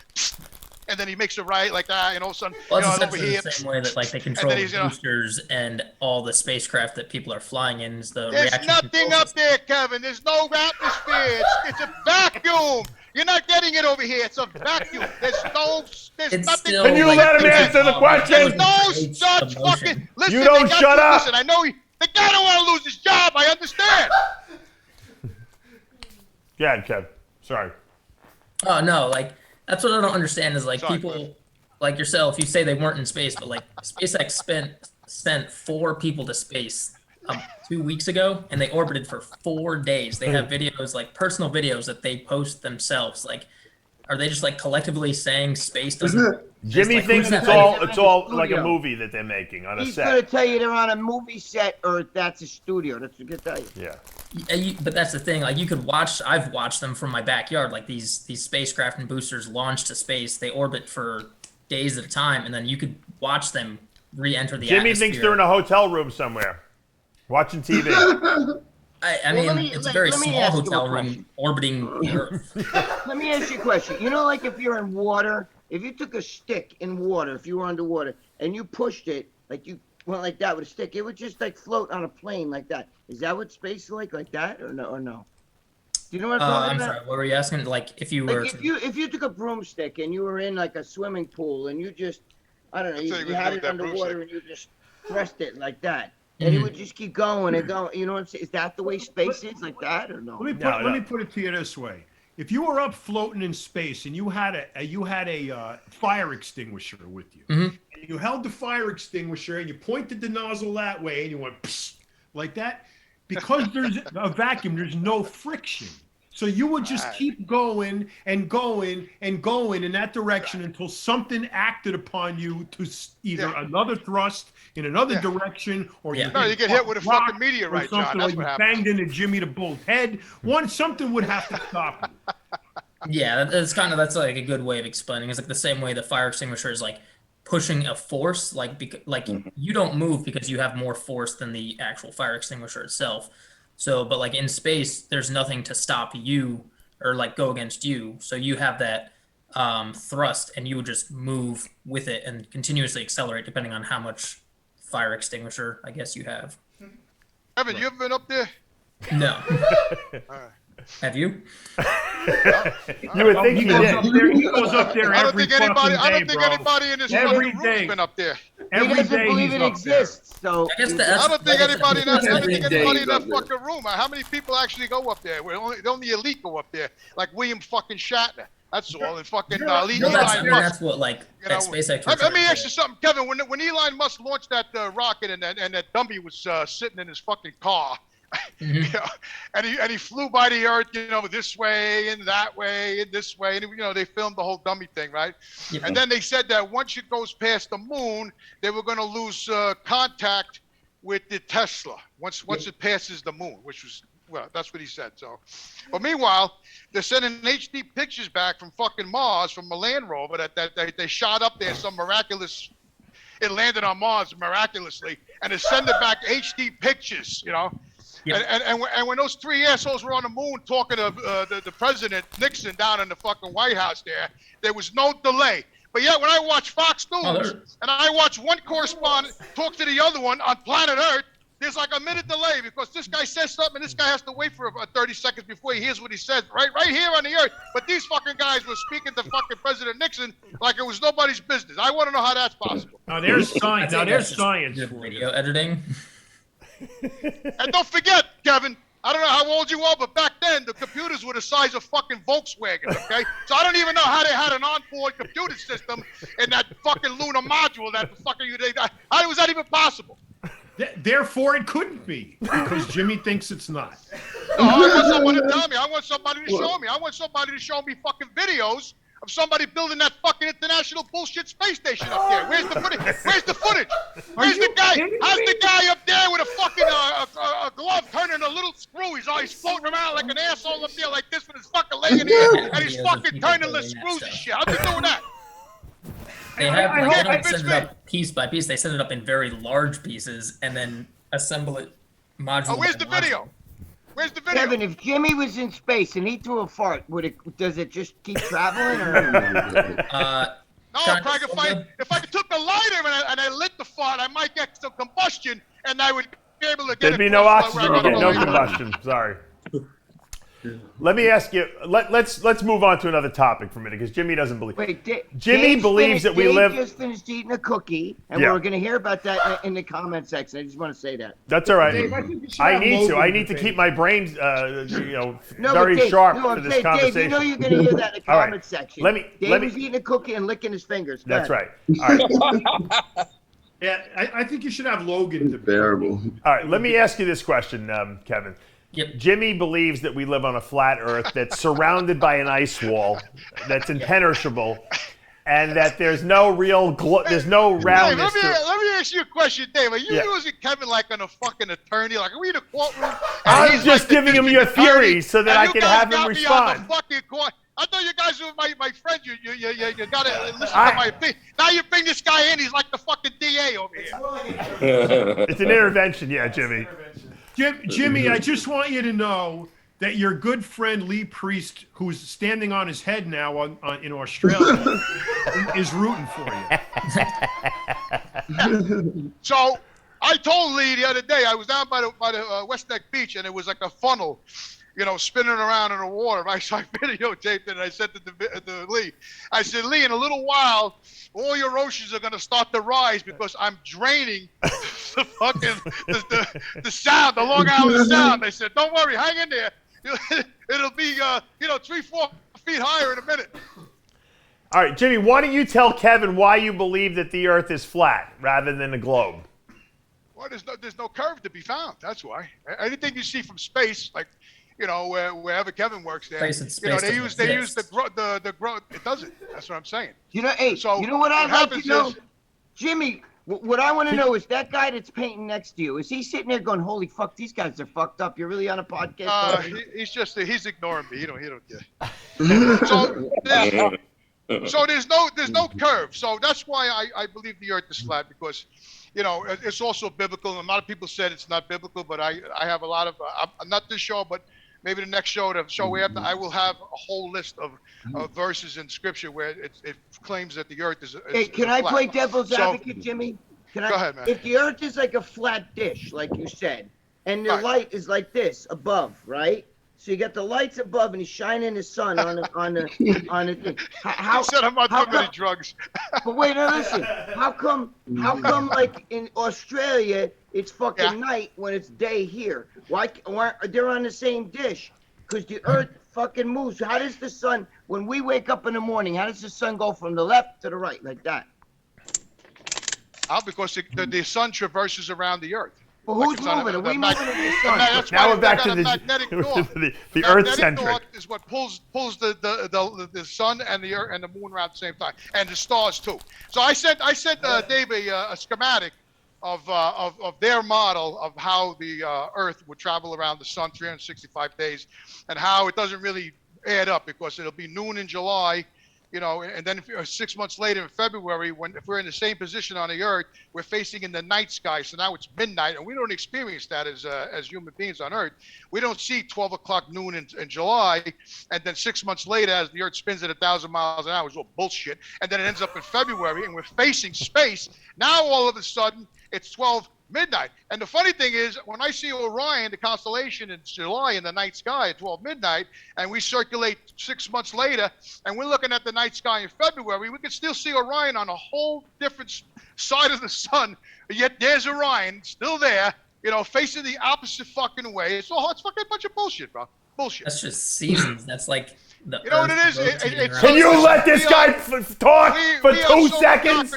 And then he makes it right like that, and all of a sudden, well, you know, over here. The same way that like they control boosters and all the spacecraft that people are flying in. Is the there's nothing up there, Kevin. There's no atmosphere. It's a vacuum. You're not getting it over here. It's a vacuum. There's nothing. Can you let him answer the question? There's no such fucking. Listen, you don't shut up. Listen, I know the guy don't want to lose his job. I understand. Yeah, Kev. Sorry. Oh no, like. That's what I don't understand is like people like yourself, you say they weren't in space, but like SpaceX sent 4 people to space 2 weeks ago and they orbited for 4 days. They have videos, like personal videos that they post themselves. Like, are they just like collectively saying space doesn't? Jimmy like, thinks it's all like a movie that they're making on a He's set. He's going to tell you they're on a movie set or that's a studio. That's what he'll tell you. Yeah. But that's the thing. Like you could watch. I've watched them from my backyard. Like these spacecraft and boosters launch to space. They orbit for days at a time, and then you could watch them re-enter the Jimmy atmosphere. thinks they're in a hotel room somewhere, watching TV. I mean, it's a very small hotel room orbiting the Earth. Let me ask you a question. You know, like if you're in water, if you took a stick in water, if you were underwater, and you pushed it, like you went like that with a stick, it would just like float on a plane like that. Is that what space is like that, or no? Do you know what I'm talking about? I'm sorry. What were you asking? Like if you were, like if you took a broomstick and you were in like a swimming pool and you just, I don't know, you had it underwater and you just thrust it like that. And it would just keep going and going. You know what I'm saying? Is that the way space is, like that, or no? Let me put it to you this way: if you were up floating in space and you had a fire extinguisher with you, and you held the fire extinguisher and you pointed the nozzle that way and you went psst, like that, because there's a vacuum, there's no friction. So you would just keep going and going and going in that direction until something acted upon you to either another thrust in another direction, or you get hit with a fucking meteorite, John. That's or what you happens. banged into Jimmy the Bull's head. Something would have to stop you. Yeah, that's like a good way of explaining. It's like the same way the fire extinguisher is like pushing a force, like you don't move because you have more force than the actual fire extinguisher itself. So, but like in space, there's nothing to stop you or like go against you. So you have that thrust, and you would just move with it and continuously accelerate depending on how much fire extinguisher, I guess, you have. Evan, you ever been up there? No. Have you? You would think he did. He goes up there every fucking day, I don't think anybody in this fucking room's been up there. Every day believe he's it up exists. So I don't think anybody in that fucking room. How many people actually go up there? Only elite go up there, like William fucking Shatner. That's all. And fucking Elon Musk. That's what like that SpaceX. Let me ask you something, Kevin. When Elon Musk launched that rocket and that dummy was sitting in his fucking car. You know, and he flew by the Earth, you know, this way and that way and this way, and you know they filmed the whole dummy thing, right? Yeah. And then they said that once it goes past the moon, they were going to lose contact with the Tesla once it passes the moon, which was that's what he said. So, but meanwhile, they're sending HD pictures back from fucking Mars from a Land Rover that they shot up there some miraculous. It landed on Mars miraculously, and they send it back HD pictures, you know. Yep. And when those 3 assholes were on the moon talking to the President Nixon down in the fucking White House there was no delay. But yet when I watch Fox News and I watch one correspondent talk to the other one on planet Earth, there's like a minute delay because this guy says something and this guy has to wait for 30 seconds before he hears what he says right here on the Earth. But these fucking guys were speaking to fucking President Nixon like it was nobody's business. I want to know how that's possible. Now there's science. Now there's science. Video editing. And don't forget, Kevin, I don't know how old you are, but back then the computers were the size of fucking Volkswagen, okay? So I don't even know how they had an onboard computer system in that fucking lunar module how was that even possible? Therefore, it couldn't be, because Jimmy thinks it's not. No, I want someone to tell me. I want somebody to show me. I want somebody to show me fucking videos of somebody building that fucking international bullshit space station up there. Where's the footage? Where's the footage? Where's the guy? How's the guy up there with a fucking a glove turning a little screw? He's floating around like an asshole up there like this with his fucking leg in the air, and he's fucking turning the screws and shit. I'll be doing that. They don't set it up piece by piece. They set it up in very large pieces and then assemble it modular. Oh, where's the video? Where's the video? Kevin, if Jimmy was in space and he threw a fart, does it just keep traveling? Or? No, if I took a lighter and I lit the fart, I might get some combustion, and I would be able to get. There'd be no oxygen. You get no combustion. Sorry. Let me ask you. Let's move on to another topic for a minute because Jimmy doesn't believe. Wait, Jimmy believes that we Dave live. Just finished eating a cookie, and we're going to hear about that in the comment section. I just want to say that. That's all right. Dave, I need to keep my brain, very sharp for this conversation. Dave, you know you're going to hear that in the comment section. Dave was eating a cookie and licking his fingers. That's right. All right. Yeah, I think you should have Logan. Bearable. All right, let me ask you this question, Kevin. Yep. Jimmy believes that we live on a flat Earth that's surrounded by an ice wall, that's impenetrable, and that there's no real, there's no roundness. Dave, let me ask you a question, Dave. Are you using Kevin like an a fucking attorney? Like, are we in a courtroom? I'm just giving him your theory so that I can have him respond. I thought you guys were my friend. You gotta listen to my opinion. Now you bring this guy in. He's like the fucking DA over here. It's an intervention, Jimmy. Jimmy, I just want you to know that your good friend Lee Priest, who's standing on his head now in Australia, is rooting for you. So I told Lee the other day, I was down by the West Neck Beach, and it was like a funnel, spinning around in the water. So I videotaped it, and I said to Lee, I said, Lee, in a little while, all your oceans are going to start to rise because I'm draining the fucking the sound, the Long Island sound. I said, don't worry, hang in there. It'll be 3-4 feet higher in a minute. All right, Jimmy, why don't you tell Kevin why you believe that the Earth is flat rather than a globe? Well, there's no curve to be found. That's why. Anything you see from space, like wherever Kevin works there, they use the growth. It doesn't. That's what I'm saying. You know what I'd like to know, Jimmy. What I want to know is that guy that's painting next to you. Is he sitting there going, "Holy fuck, these guys are fucked up"? You're really on a podcast. He's ignoring me. He don't care. So there's no curve. So that's why I believe the Earth is flat, because it's also biblical. And a lot of people said it's not biblical, but I have a lot of not this show, but maybe the next show, the show after, I will have a whole list of verses in Scripture where it claims that the Earth is. Hey, can I play devil's advocate, Jimmy? Go ahead, man. If the Earth is like a flat dish, like you said, and the light is like this above, right? So you got the lights above, and he's shining the sun on the thing. How said I'm not doing any drugs? But wait, now listen. How come like in Australia it's fucking night when it's day here? Why they're on the same dish? Because the Earth fucking moves. How does the sun, when we wake up in the morning, how does the sun go from the left to the right like that? Because the sun traverses around the Earth. Well, who's moving? Are we moving the sun? Now we're back to magnetic north. the Earth-centric. North is what pulls the sun and the Earth and the moon around at the same time, and the stars too. So I sent Dave a schematic of their model of how the Earth would travel around the sun 365 days, and how it doesn't really add up, because it'll be noon in July. And then 6 months later in February, if we're in the same position on the Earth, we're facing in the night sky. So now it's midnight, and we don't experience that as human beings on Earth. We don't see 12 o'clock noon in July, and then 6 months later, as the Earth spins at 1,000 miles an hour, it's all bullshit. And then it ends up in February, and we're facing space. Now all of a sudden, it's 12 midnight. And the funny thing is, when I see Orion, the constellation in July in the night sky at 12 midnight, and we circulate 6 months later, and we're looking at the night sky in February, we can still see Orion on a whole different side of the sun. Yet there's Orion still there, facing the opposite fucking way. It's fucking a bunch of bullshit, bro. Bullshit. That's just seasons. That's like the. You know what it is? Can you let this guy talk for 2 seconds?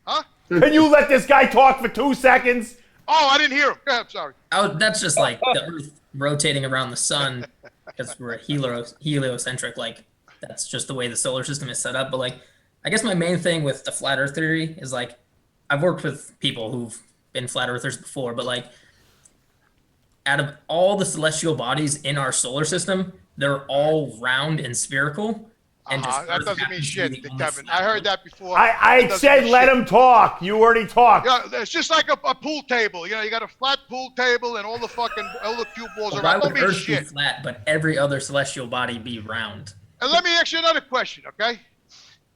Huh? Can you let this guy talk for 2 seconds? Oh, I didn't hear him. Go ahead, sorry. That's just like the Earth rotating around the sun, because we're heliocentric. Like, that's just the way the solar system is set up. But like, I guess my main thing with the flat Earth theory is, like, I've worked with people who've been flat earthers before, but like, out of all the celestial bodies in our solar system, they're all round and spherical. And just that Earth doesn't mean happens to shit, be the only Kevin. flat I heard one. that before. I said let him talk. You already talked. Yeah, it's just like a pool table. You know, you got a flat pool table and all the cue balls Why around. Don't would mean Earth be shit. flat, but every other celestial body be round? And let me ask you another question, okay?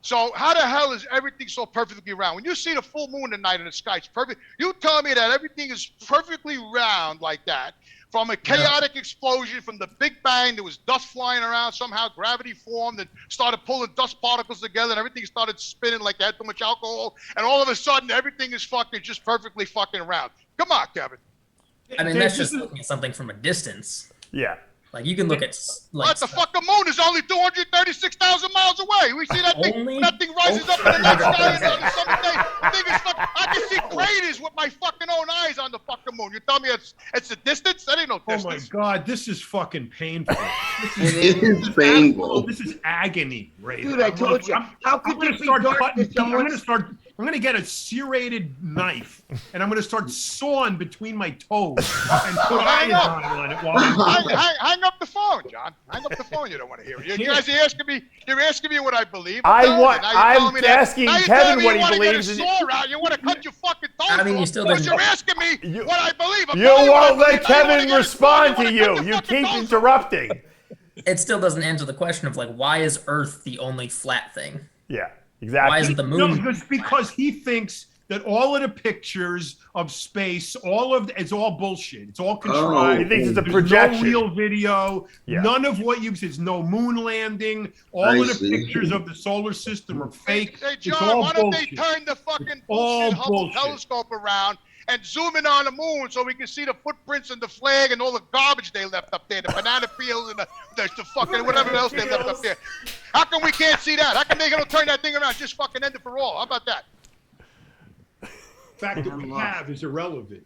So how the hell is everything so perfectly round? When you see the full moon tonight in the sky, it's perfect. You tell me that everything is perfectly round like that. From a chaotic explosion, from the Big Bang, there was dust flying around. Somehow gravity formed and started pulling dust particles together, and everything started spinning like they had too much alcohol. And all of a sudden, everything is fucking just perfectly fucking round. Come on, Kevin. I mean, that's just looking at something from a distance. Yeah. Like you can look at But the fucking moon is only 236,000 miles away. We see that thing. That thing rises up in the night sky on a summer day. The thing is I can see craters with my fucking own eyes on the fucking moon. You tell me it's a distance? That ain't no distance. Oh my God, this is fucking painful. It is painful. This is agony, Ray. Dude, I told you. How could this be dark to someone? I'm gonna get a serrated knife and I'm gonna start sawing between my toes and put iodine on it while I'm hang up the phone, John. Hang up the phone. You don't want to hear it. You guys are asking me. You're asking me what I believe. I'm asking Kevin what he believes. You want to cut your fucking toes off. I mean, you still because you're asking me what I believe. You won't let Kevin respond to you. You keep interrupting. It still doesn't answer the question of like, why is Earth the only flat thing? Yeah, exactly. Why isn't the moon? No, because he thinks that all of the pictures of space, it's all bullshit. It's all contrived. He thinks it's a There's projection. no real video. Yeah. None of what you've said. No moon landing. All of the pictures of the solar system are fake. Hey, it's John, all why don't bullshit. they turn the fucking All bullshit Hubble bullshit. telescope around and zoom in on the moon so we can see the footprints and the flag and all the garbage they left up there, the banana peels and the fucking whatever else they left up there. How come we can't see that? How come they're gonna turn that thing around? Just fucking end it for all. How about that? The fact that we have is irrelevant.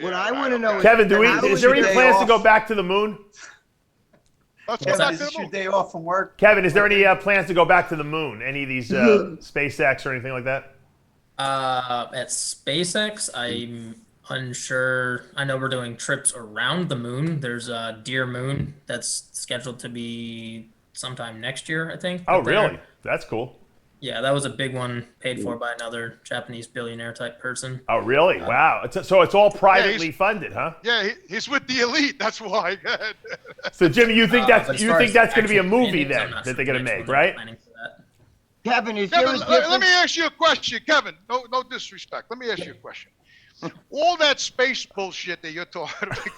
What I want to know Kevin, is there any plans to go off? back to the moon? Let's go back to Is the your moon. day off from work? Kevin, is there any plans to go back to the moon? Any of these SpaceX or anything like that? At SpaceX, I'm unsure. I know we're doing trips around the moon. There's a Deer Moon that's scheduled to be sometime next year, I think. Oh, up there. really? That's cool. Yeah, that was a big one paid for by another Japanese billionaire type person. Oh, really? Wow. So it's all privately funded, huh? Yeah, he's with the elite. That's why. So, Jimmy, you think But that's as far as going to be a actual movie plannings, then I'm not that they're sure going to which make, one they're right? planning for that. Kevin, is there a Kevin, difference? let me ask you a question, Kevin. No disrespect. Let me ask you a question. All that space bullshit that you're talking about,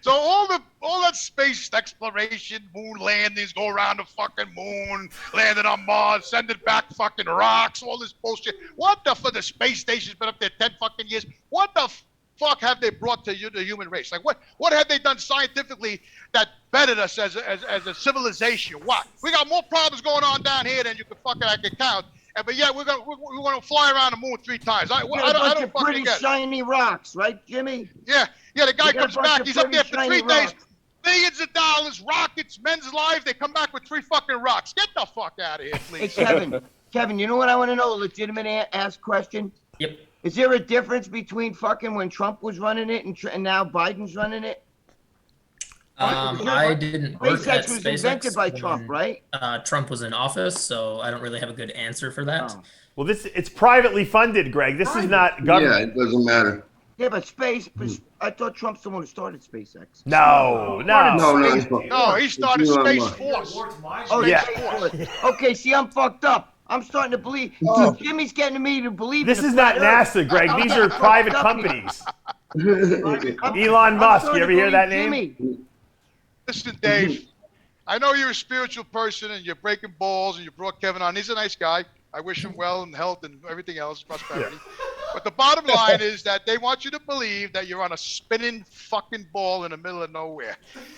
so all that space exploration, moon landings, go around the fucking moon, landing on Mars, sending back fucking rocks, all this bullshit. What the fuck? The space station's been up there 10 fucking years. What the fuck have they brought to the human race? Like what have they done scientifically that bettered us as a civilization? What? We got more problems going on down here than you I can count. But yeah, we're gonna fly around the moon 3 times. I don't fucking pretty get it. shiny rocks, right, Jimmy? Yeah. The guy You got a comes bunch back. of He's up there pretty for 3 shiny days. rocks. Millions of dollars, rockets, men's lives. They come back with 3 fucking rocks. Get the fuck out of here, please. Hey, Kevin, you know what I want to know? A legitimate ask question. Yep. Is there a difference between fucking when Trump was running it and now Biden's running it? I didn't work at SpaceX was SpaceX invented by when, Trump, right? Trump was in office, so I don't really have a good answer for that. Oh. Well, it's privately funded, Greg. This is not Yeah, government. it doesn't matter. Yeah, but I thought Trump's the one who started SpaceX. No. No, he started Space Force. Oh, Yeah. Space Force. Okay, see, I'm fucked up. I'm starting to believe. Jimmy's getting me to believe. This in is the not flat Earth. NASA, Greg. I'm These getting are private fucked up here. companies. I'm Elon Musk. starting You ever to hear that believe name? Jimmy. Listen, Dave. I know you're a spiritual person and you're breaking balls and you brought Kevin on. He's a nice guy. I wish him well and health and everything else, prosperity. But the bottom line is that they want you to believe that you're on a spinning fucking ball in the middle of nowhere.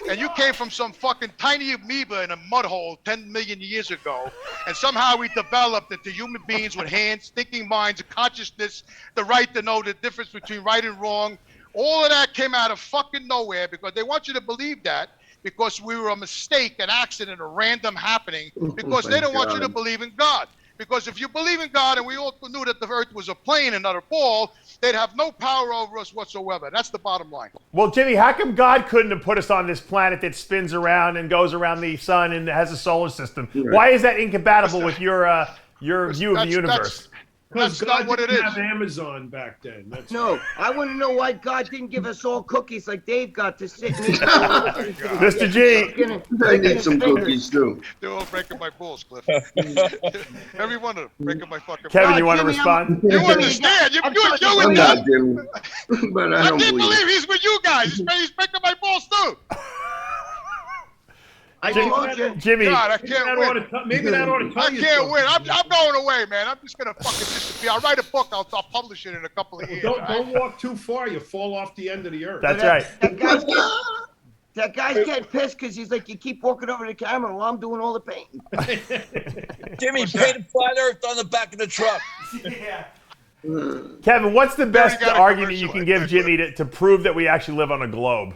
And you came from some fucking tiny amoeba in a mud hole 10 million years ago. And somehow we developed into human beings with hands, thinking minds, a consciousness, the right to know the difference between right and wrong. All of that came out of fucking nowhere because they want you to believe that because we were a mistake, an accident, a random happening, because they don't want you to believe in God. Because if you believe in God, and we all knew that the Earth was a plane and not a ball, they'd have no power over us whatsoever. That's the bottom line. Well, Jimmy, how come God couldn't have put us on this planet that spins around and goes around the sun and has a solar system? Right. Why is that incompatible with your view of the universe? Because That's not God what it didn't is. have Amazon back then. That's No, right. I want to know why God didn't give us all cookies like Dave got to sit and eat. Mr. G. I need some cookies too. They're all breaking my balls, Cliff. Every one of them breaking my fucking Kevin, balls. you want to Jimmy, respond? You understand? You I'm with not that? Jimmy, but I I don't can't believe believe it. he's with you guys. He's breaking my balls too. I told you. Jimmy, God, I Maybe can't that win. ought to- maybe that ought to tell I you can't something. win. I'm going away, man. I'm just gonna fucking disappear. I'll write a book. I'll publish it in a couple of years. Don't walk too far. You fall off the end of the earth. that's right. That guy's getting pissed because he's like, you keep walking over the camera while I'm doing all the painting. Jimmy, paint a flat Earth on the back of the truck. Kevin, what's the best got a argument you commercial can like give that. Jimmy to prove that we actually live on a globe?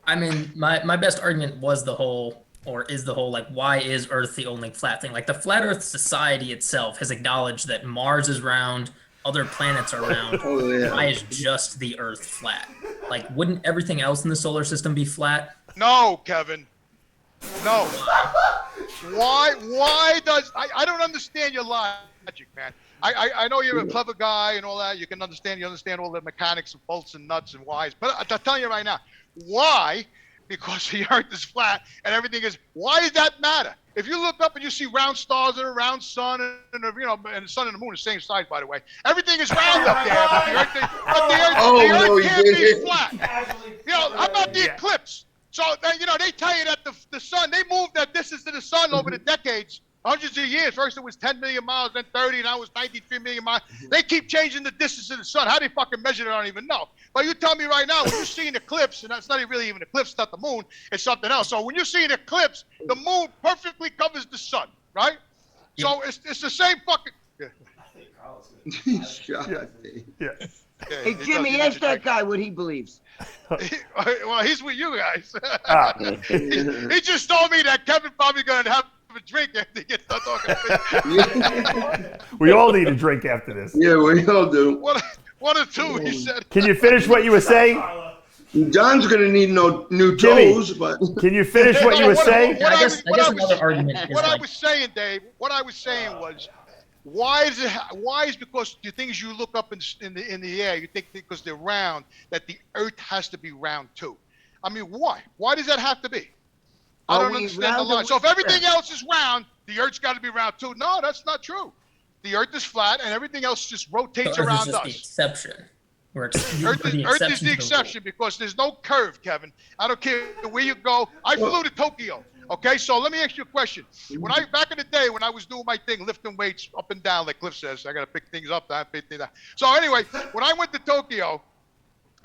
I mean, my best argument was the whole, or is the whole, like, why is Earth the only flat thing? Like, the Flat Earth Society itself has acknowledged that Mars is round, other planets are round. Oh, yeah. Why is just the Earth flat? Like, wouldn't everything else in the solar system be flat? No, Kevin. No. Why does I don't understand your logic, man. I know you're a clever guy and all that. You understand all the mechanics of bolts and nuts and whys. But I'm telling you right now, why? Because the Earth is flat and everything is. Why does that matter? If you look up and you see round stars and a round sun and the sun and the moon are the same size, by the way. Everything is round up there, but the Earth can't be flat. How about the eclipse? So they tell you that the sun, they moved that distance to the sun over the decades, hundreds of years. First it was 10 million miles, then 30, now it's 93 million miles. They keep changing the distance to the sun. How they fucking measure it, I don't even know. But you tell me right now, when you see an eclipse, and that's not really even an eclipse, it's not the moon, it's something else. So when you see an eclipse, the moon perfectly covers the sun, right? So it's the same fucking. Yeah. Hey, Jimmy, ask that guy what he believes. Well, he's with you guys. He just told me that Kevin probably going to have a drink after he gets done talking. We all need a drink after this. Yeah, we all do. One or two, he said. Can you finish what you were saying? John's gonna need no new Jimmy, toes, but can you finish what you were saying? I guess another argument is What I like, was saying, Dave. What I was saying was, why is it? Why is because the things you look up in the air, you think because they're round that the Earth has to be round too? I mean, why? Why does that have to be? I don't understand the line. So if everything else is round, the Earth's got to be round too. No, that's not true. The Earth is flat, and everything else just rotates so Earth around is just us. the exception. Where it's Earth is the exception because there's no curve, Kevin. I don't care where you go. I flew to Tokyo. Okay, so let me ask you a question. Back in the day when I was doing my thing, lifting weights up and down, like Cliff says, I got to pick things up, pick things down. So anyway, when I went to Tokyo,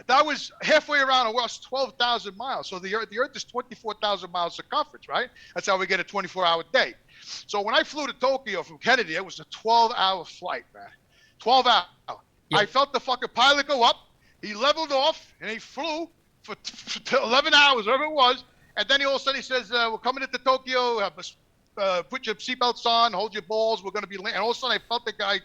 that was halfway around the world, 12,000 miles. So the Earth is 24,000 miles circumference, right? That's how we get a 24-hour day. So when I flew to Tokyo from Kennedy, it was a 12-hour flight, man. 12 hours. Yeah. I felt the fucking pilot go up. He leveled off, and he flew for 11 hours, whatever it was. And then all of a sudden he says, we're coming into Tokyo. Put your seatbelts on, hold your balls. We're going to be landing. And all of a sudden I felt the guy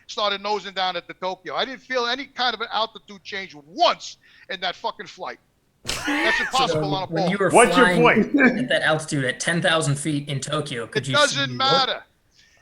started nosing down at the Tokyo. I didn't feel any kind of an altitude change once in that fucking flight. That's impossible on a ball. When you were What's your flying point? at that altitude at 10,000 feet in Tokyo, could you see It doesn't New York? matter.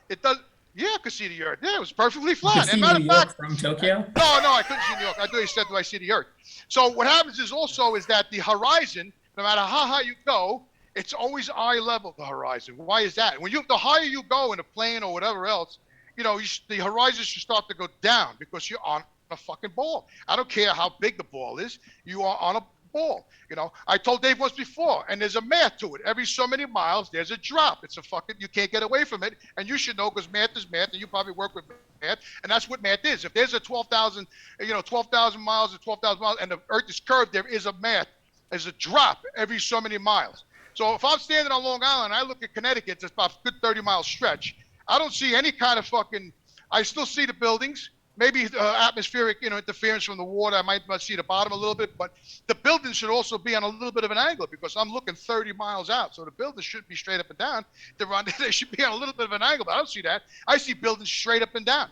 It does. Yeah, I could see the Earth. Yeah, it was perfectly You flat. could see matter New of York fact, from Tokyo? No, I couldn't see New York. I thought you said, do I see the Earth? So what happens is that the horizon, no matter how high you go, it's always eye level, the horizon. Why is that? The higher you go in a plane or whatever else, the horizon should start to go down because you're on a fucking ball. I don't care how big the ball is. You are on a ball. I told Dave once before, and there's a math to it. Every so many miles, there's a drop. It's you can't get away from it. And you should know because math is math, and you probably work with math, and that's what math is. If there's a 12,000 miles or 12,000 miles, and the Earth is curved, there is a math. There's a drop every so many miles. So if I'm standing on Long Island, I look at Connecticut, it's about a good 30-mile stretch. I don't see any kind of I still see the buildings. maybe atmospheric, interference from the water. I might not see the bottom a little bit, but the building should also be on a little bit of an angle because I'm looking 30 miles out. So the building shouldn't be straight up and down. They should be on a little bit of an angle, but I don't see that. I see buildings straight up and down.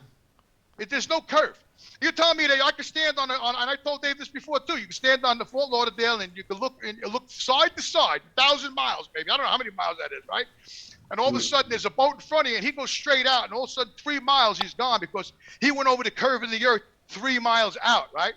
There's no curve. You're telling me that I can stand on, and I told Dave this before too. You can stand on the Fort Lauderdale and you can look side to side, 1,000 miles, maybe. I don't know how many miles that is, right? And all of a sudden there's a boat in front of you and he goes straight out, and all of a sudden 3 miles he's gone because he went over the curve of the earth 3 miles out, right?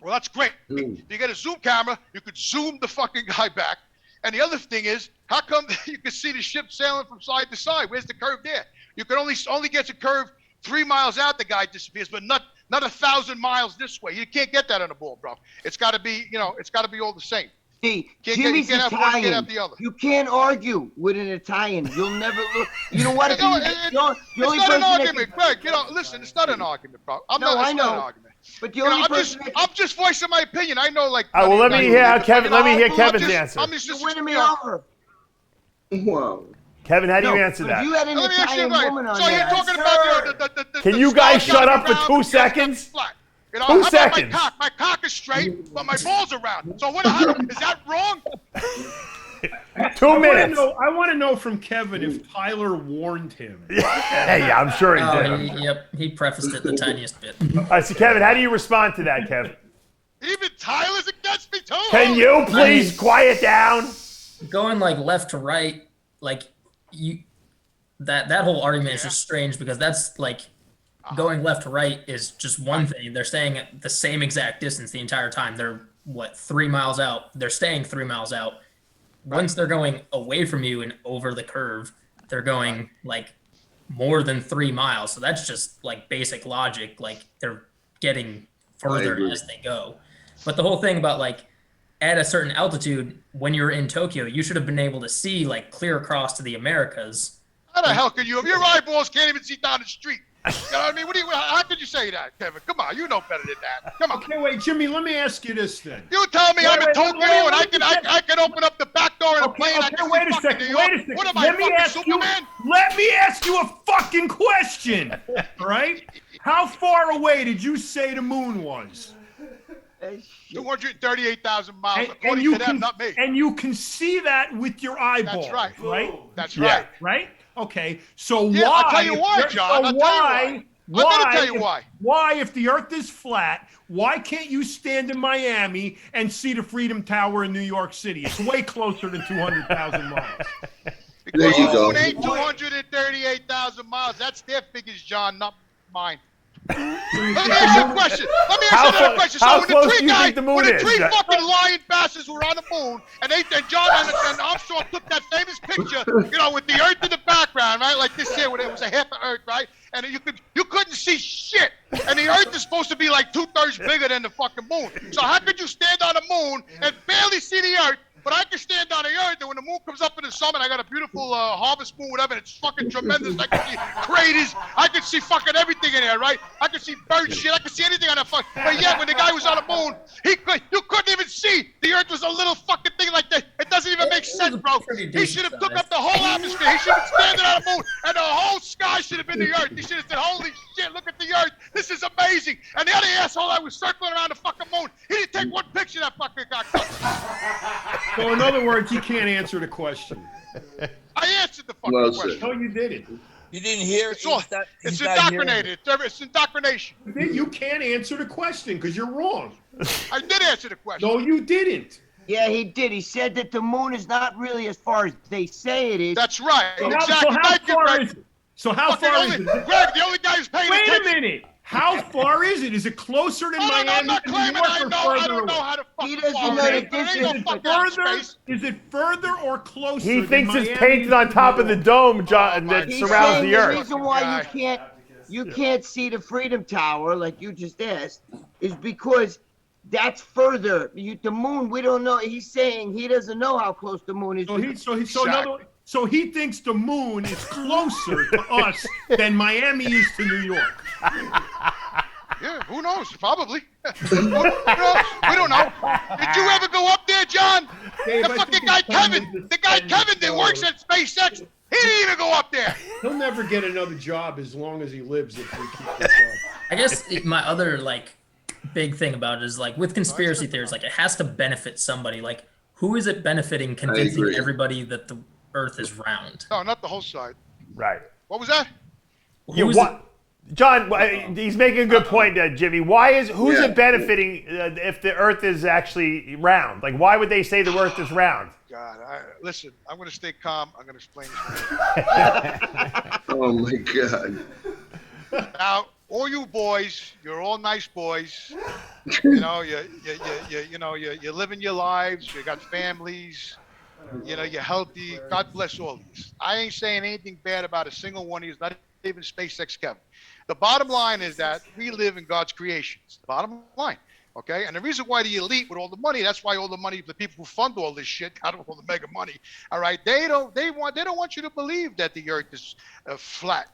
Well, that's great. If you get a zoom camera, you could zoom the fucking guy back. And the other thing is, how come you can see the ship sailing from side to side? Where's the curve there? You can only get a curve 3 miles out, the guy disappears, but not 1,000 miles this way. You can't get that on a ball, bro. It's got to be, it's got to be all the same. See, you Jimmy's can't have one, you Italian. can't have the other. You can't argue with an Italian. You'll never look. You know what? It's not an argument, Greg. Listen, it's not an argument, bro. I know. Not an argument. But the only I'm just voicing my opinion. I know, like. Well, let me hear Kevin. Let me hear Kevin's answer. You're winning me over. Whoa. Kevin, how do you answer that? If you had an Italian woman on So you're talking about the Can you guys shut up for 2 seconds? 2 seconds. My cock is straight, but my balls are round. So is that wrong? 2 minutes. I want to know from Kevin if Tyler warned him. Yeah, I'm sure he did. He prefaced it the tiniest bit. All right, so Kevin, how do you respond to that, Kevin? Even Tyler's against me too. Can you please quiet down? Going like left to right, like that whole argument is just strange because that's like going left to right is just one thing. They're staying at the same exact distance the entire time. They're 3 miles out. They're staying 3 miles out. Once they're going away from you and over the curve, they're going like more than 3 miles. So that's just like basic logic. Like they're getting further as they go. But the whole thing about like at a certain altitude, when you're in Tokyo, you should have been able to see like clear across to the Americas. How the hell can you? If your eyeballs can't even see down the street. You know what I mean? How could you say that, Kevin? Come on, you know better than that. Come on. Okay, wait, Jimmy, let me ask you this then. You tell me I'm in Tokyo and I can open up the back door of a plane. Okay, wait a second. What am I, Superman? Let me ask you a fucking question. All right? How far away did you say the moon was? 238,000 miles, according to them, not me. And you can see that with your eyeballs. That's right. Right? That's right. Right? Okay. So yeah, why? I'll tell you why, John. I'll tell you why. I'm gonna tell you why. Why, if the Earth is flat, why can't you stand in Miami and see the Freedom Tower in New York City? It's way closer than 200,000 miles. Because the moon ain't 238,000 miles. That's their figures, John, not mine. Let me ask you a question. Another question. So when the three fucking lion bastards were on the moon, and John and Armstrong took that famous picture, with the Earth in the background, right? Like this here, when it was a half of Earth, right? And you couldn't see shit. And the Earth is supposed to be like 2/3 bigger than the fucking moon. So how could you stand on the moon and barely see the Earth? But I can stand on the Earth, and when the moon comes up in the summer, I got a beautiful harvest moon, whatever, and it's fucking tremendous. I can see craters. I can see fucking everything in there, right? I can see bird shit. I can see anything on that fucking. But yeah, when the guy was on the moon, you couldn't even see. The Earth was a little fucking thing like that. It doesn't even make sense, bro. He should have took up the whole atmosphere. He should have standing on the moon, and the whole sky should have been the Earth. He should have said, "Holy shit, look at the Earth. This is amazing." And the other asshole that was circling around the fucking moon, he didn't take one picture of that fucking guy. So in other words, he can't answer the question. I answered the fucking question. No, you didn't. You didn't hear. It's indoctrinated. It's indoctrination. You can't answer the question because you're wrong. I did answer the question. No, you didn't. Yeah, he did. He said that the moon is not really as far as they say it is. That's right. So exactly. how far is it? So how far is it? Greg, the only guy who's paying attention. Wait a minute. How far is it? Is it closer than Miami? I'm not claiming I don't know how to fucking Is it further or closer? He thinks it's painted on top of the dome, John, that surrounds the Earth. The reason why you can't see the Freedom Tower, like you just asked, is because that's further. The moon, we don't know. He's saying he doesn't know how close the moon is. So he thinks the moon is closer to us than Miami is to New York. Yeah, who knows? Probably. Who knows? We don't know. Did you ever go up there, John? The fucking guy Kevin, that works at SpaceX, He didn't even go up there. He'll never get another job as long as he lives if we keep this up. I guess my other like big thing about it is like with conspiracy theories, like it has to benefit somebody. Like who is it benefiting convincing everybody that the Earth is round? No, not the whole side. Right. What was that? John, he's making a good point, Jimmy. Who's it benefiting if the Earth is actually round? Like, why would they say the Earth is round? God, listen, I'm going to stay calm. I'm going to explain this. Oh my God. Now, all you boys, you're all nice boys. You know, you're living your lives. You got families. You know, you're healthy. God bless all of you. I ain't saying anything bad about a single one of you. Not even SpaceX Kevin. The bottom line is that we live in God's creations. The bottom line. Okay, and the reason why the elite with all the money, that's why all the money, the people who fund all this shit, got all the mega money. All right, they don't want you to believe that the Earth is flat,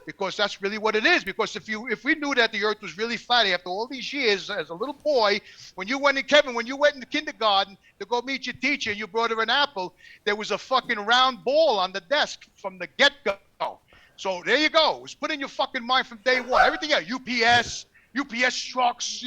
because that's really what it is. Because if we knew that the Earth was really flat after all these years, as a little boy, when you went in the kindergarten to go meet your teacher, and you brought her an apple, there was a fucking round ball on the desk from the get-go. So there you go. It was put in your fucking mind from day one. Everything else, UPS trucks,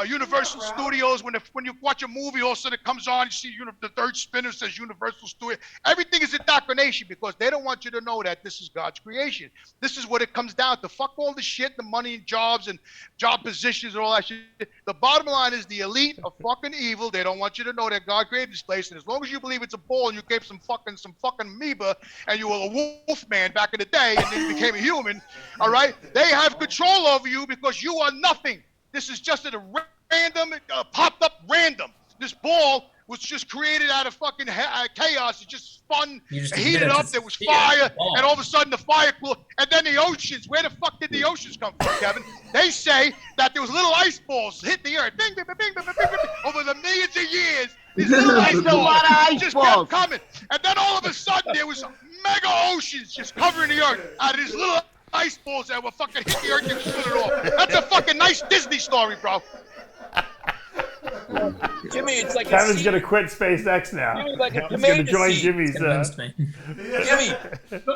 Universal Studios. When you watch a movie, all of a sudden it comes on, you see the third spinner says Universal Studios. Everything is indoctrination because they don't want you to know that this is God's creation. This is what it comes down to. Fuck all the shit, the money and jobs and job positions and all that shit. The bottom line is the elite are fucking evil. They don't want you to know that God created this place. And as long as you believe it's a ball and you gave some fucking amoeba and you were a wolf man back in the day and then you became a human, all right, they have control over you because you are nothing. This is just a random, popped up random. This ball was just created out of fucking chaos. It just spun, heated up. There was fire, and all of a sudden the fire blew. And then the oceans. Where the fuck did the oceans come from, Kevin? They say that there was little ice balls hit the earth. Bing, bing, bing, bing, bing, bing, bing. Over the millions of years, these little ice balls just kept coming. And then all of a sudden there was mega oceans just covering the earth out of these little ice balls that were fucking hit the earth and split it off. That's a fucking nice Disney story, bro. Jimmy, it's like Kevin's gonna quit SpaceX now. Jimmy, like He's gonna join Jimmy's. Jimmy.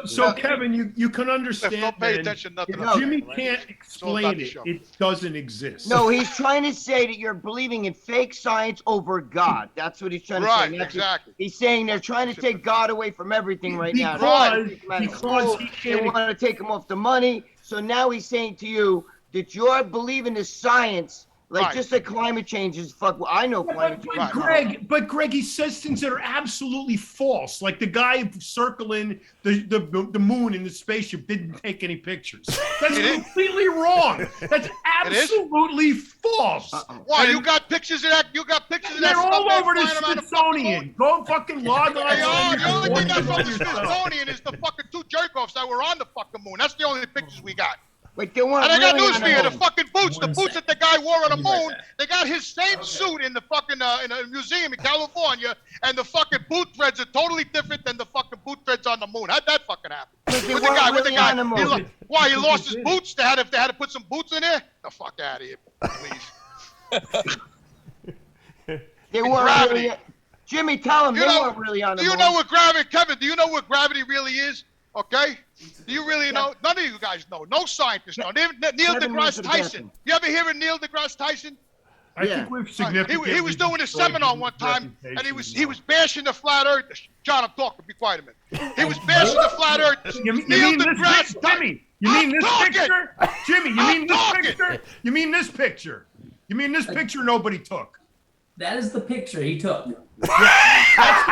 So Kevin, you can understand. Don't pay attention. Nothing. Jimmy can't explain it. It doesn't exist. No, he's trying to say that you're believing in fake science over God. That's what he's trying to say. Right, exactly. He's saying they're trying to take God away from everything right now. Because he they can't. want to take him off the money. So now he's saying to you that you're believing in science. Like just like climate change is fuck. Well, I know climate change. But Greg, he says things that are absolutely false. Like the guy circling the moon in the spaceship didn't take any pictures. That's completely wrong. That's absolutely false. Why? You got pictures of that? You got pictures of that? They're all over the Smithsonian. Go fucking log on. The only thing that's on the Smithsonian is the fucking two jerk-offs that were on the fucking moon. That's the only pictures we got. Wait, they weren't and I got really news for you. The fucking boots, the boots that the guy wore on the moon, they got his same suit in the fucking in a museum in California, and the fucking boot threads are totally different than the fucking boot threads on the moon. How'd that fucking happen? With the guy, why he lost his boots? They had to put some boots in there. The fuck out of here, please. They weren't really. Jimmy, tell him they weren't really on the moon. Do you know what gravity, Kevin? Do you know what gravity really is? Okay? Do you really know? None of you guys know. No scientists know. Neil deGrasse Tyson. You ever hear of Neil deGrasse Tyson? I think we've significantly. He was doing a seminar one time, and he was bashing the flat Earth. John, I'm talking. Be quiet a minute. He was bashing the flat Earth. Neil deGrasse Tyson. You mean this picture? Jimmy, you mean this picture? You mean this picture? You mean this picture nobody took? That is the picture he took. That's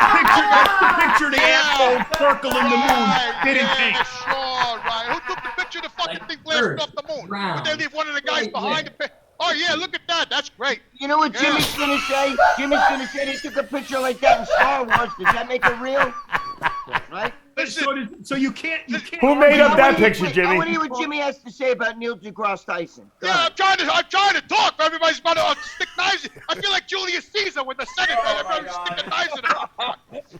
the picture of the asshole circling the moon didn't take. Sure, right. Who took the picture of the fucking thing blasting off the moon? Would they leave one of the guys behind the picture? Oh, yeah, look at that. That's great. You know what Jimmy's going to say? Jimmy's going to say they took a picture like that in Star Wars. Does that make it real? Right? So you can't. Who made up that picture, Jimmy? I want to hear what Jimmy has to say about Neil deGrasse Tyson. I'm trying to talk. Everybody's about to stick knives in. I feel like Julius Caesar with the Senate. Everybody's sticking knives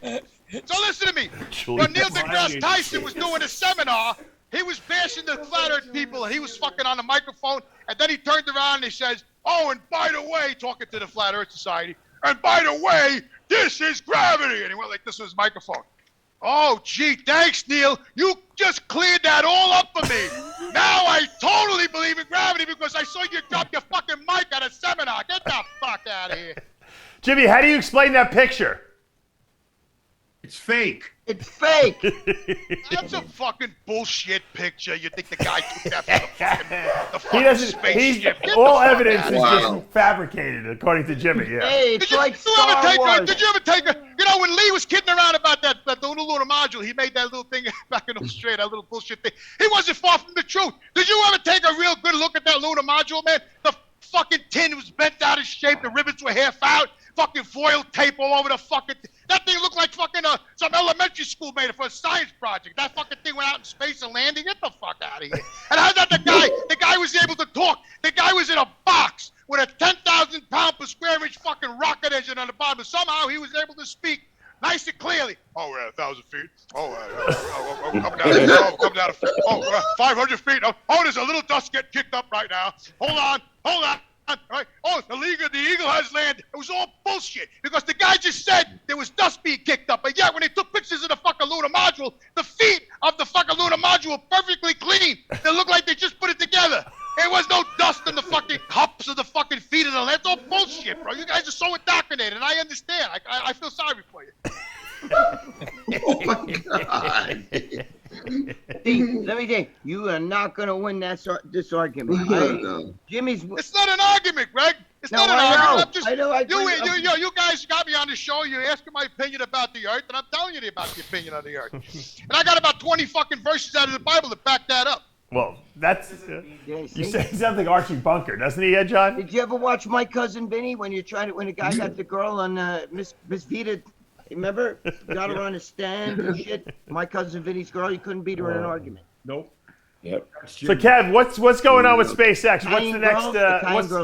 in it. So listen to me. When Neil deGrasse Tyson was doing a seminar, he was bashing the flat Earth people, and he was fucking on the microphone. And then he turned around and he says, "Oh, and by the way," talking to the Flat Earth Society, "and by the way, this is gravity." And he went like this with his microphone. Oh, gee, thanks, Neil. You just cleared that all up for me. Now I totally believe in gravity because I saw you drop your fucking mic at a seminar. Get the fuck out of here. Jimmy, how do you explain that picture? It's fake. It's fake. That's a fucking bullshit picture. You think the guy took that for the fucking He doesn't. spaceship? Get All the fuck evidence out is of here. just fabricated, according to Jimmy. Yeah. Hey, it's like Did you ever Star take Wars. Did you ever take a? You know, when Lee was kidding around about that little lunar module, he made that little thing back in Australia, that little bullshit thing. He wasn't far from the truth. Did you ever take a real good look at that lunar module, man? The fucking tin was bent out of shape. The rivets were half out. Fucking foil tape all over the fucking. That thing looked like fucking some elementary school made it for a science project. That fucking thing went out in space and landed. Get the fuck out of here. And how's that the guy was able to talk? The guy was in a box with a 10,000 pound per square inch fucking rocket engine on the bottom. And somehow he was able to speak nice and clearly. Oh, 1,000 feet. Oh, come down. 500 feet. Oh, there's a little dust getting kicked up right now. Hold on. Right. Oh, the eagle has landed. It was all bullshit because the guy just said there was dust being kicked up, but yet when they took pictures of the fucking lunar module, the feet of the fucking lunar module were perfectly clean. They looked like they just put it together. There was no dust in the fucking cups of the fucking feet of the land. It's all bullshit, bro. You guys are so indoctrinated, and I understand. I feel sorry for you. Oh my God. See, let me tell you, you are not going to win this argument. No. Jimmy's. It's not an argument, Greg. It's No, not an I argument. know. I'm just, I know. you guys got me on the show. You're asking my opinion about the earth, and I'm telling you about the opinion of the earth. And I got about 20 fucking verses out of the Bible to back that up. Well, that's. Yeah, You say something Archie Bunker, doesn't he, John? Did you ever watch My Cousin Vinny when the guy got the girl on Miss Vita? Remember? Got her on a stand and shit. My Cousin Vinny's girl, you couldn't beat her in an argument. Nope. Yep. So, Kev, what's going on with SpaceX?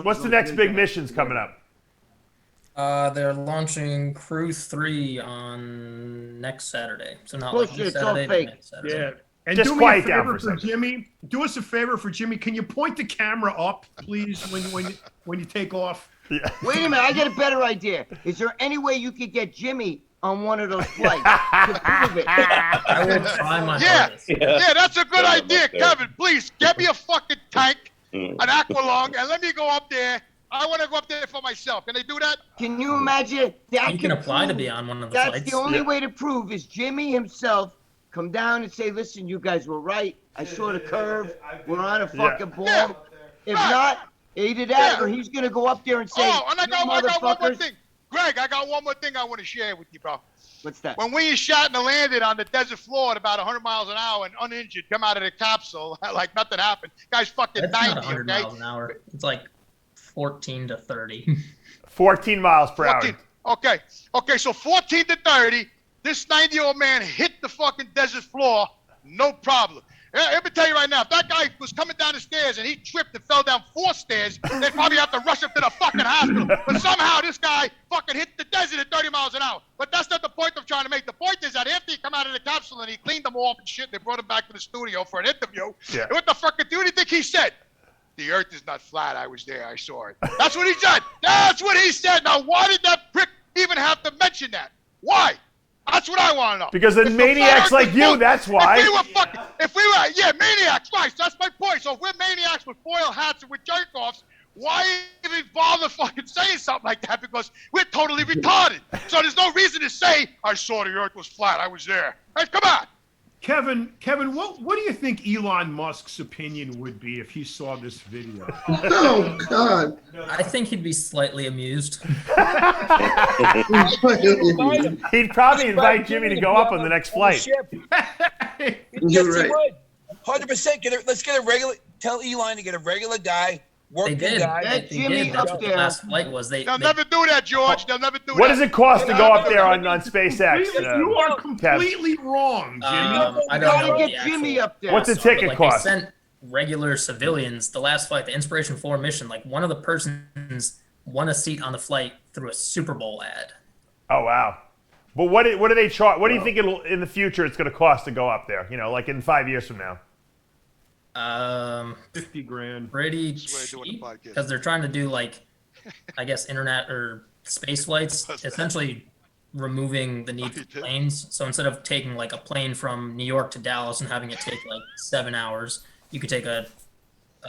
What's the next big missions coming up? They're launching Crew 3 on next Saturday. So not Bullshit, like this it's all Saturday, fake. but next Saturday. Yeah. And Just do me quiet a down favor for a second. Jimmy. Do us a favor for Jimmy. Can you point the camera up, please, when you take off? Yeah. Wait a minute, I got a better idea. Is there any way you could get Jimmy on one of those flights to prove it? I will try my Yeah, hardest. yeah, that's a good Yeah, idea, up there. Kevin. Please get me a fucking tank, an aqualung, and let me go up there. I want to go up there for myself. Can they do that? Can you imagine? That You can apply to prove- be on one of the That's flights. the only way to prove is Jimmy himself come down and say, listen, you guys were right. I saw the curve. We're on a fucking ball. Yeah. If not, either that or he's going to go up there and say, Oh, and I "You got one more motherfuckers." thing. Greg, I got one more thing I want to share with you, bro. What's that? When we shot and landed on the desert floor at about 100 miles an hour and uninjured, come out of the capsule like nothing happened. Guy's fucking That's 90, not 100 okay? miles an hour. It's like 14 to 30. 14 miles per 14. hour. Okay, so 14 to 30, this 90-year-old man hit the fucking desert floor, no problem. Let me tell you right now, if that guy was coming down the stairs and he tripped and fell down 4 stairs, they'd probably have to rush him to the fucking hospital. But somehow this guy fucking hit the desert at 30 miles an hour. But that's not the point I'm trying to make. The point is that after he come out of the capsule and he cleaned them off and shit, they brought him back to the studio for an interview. Yeah. And what the fuck do you think he said? The earth is not flat. I was there. I saw it. That's what he said. That's what he said. Now, why did that prick even have to mention that? Why? That's what I want to know. Because of maniacs like you, that's why. If we were maniacs, right? So that's my point. So if we're maniacs with foil hats and with jerk-offs, why even bother fucking saying something like that? Because we're totally retarded. So there's no reason to say, I saw the earth was flat. I was there. Hey, come on. Kevin, what do you think Elon Musk's opinion would be if he saw this video? Oh God! I think he'd be slightly amused. He'd probably invite Jimmy to go up on the next flight. You're right. 100%. Let's get a regular. Tell Elon to get a regular guy. They did. That Jimmy's That's up what the there. last flight was. They'll never do that, George. They'll never do that. What does it cost to go up there on SpaceX? You are completely wrong, Jimmy. I don't Gotta know get the Jimmy actual up there. What's the cost, but, ticket like, cost? They sent regular civilians. The last flight, the Inspiration 4 mission, like one of the persons won a seat on the flight through a Super Bowl ad. Oh wow! But what do they charge? What do you think it'll in the future it's going to cost to go up there? You know, like in 5 years from now. 50 grand. Pretty That's what I do on the cheap podcast. because they're trying to do like, I guess, internet or space flights. Essentially, removing the need for planes. So instead of taking like a plane from New York to Dallas and having it take like 7 hours, you could take a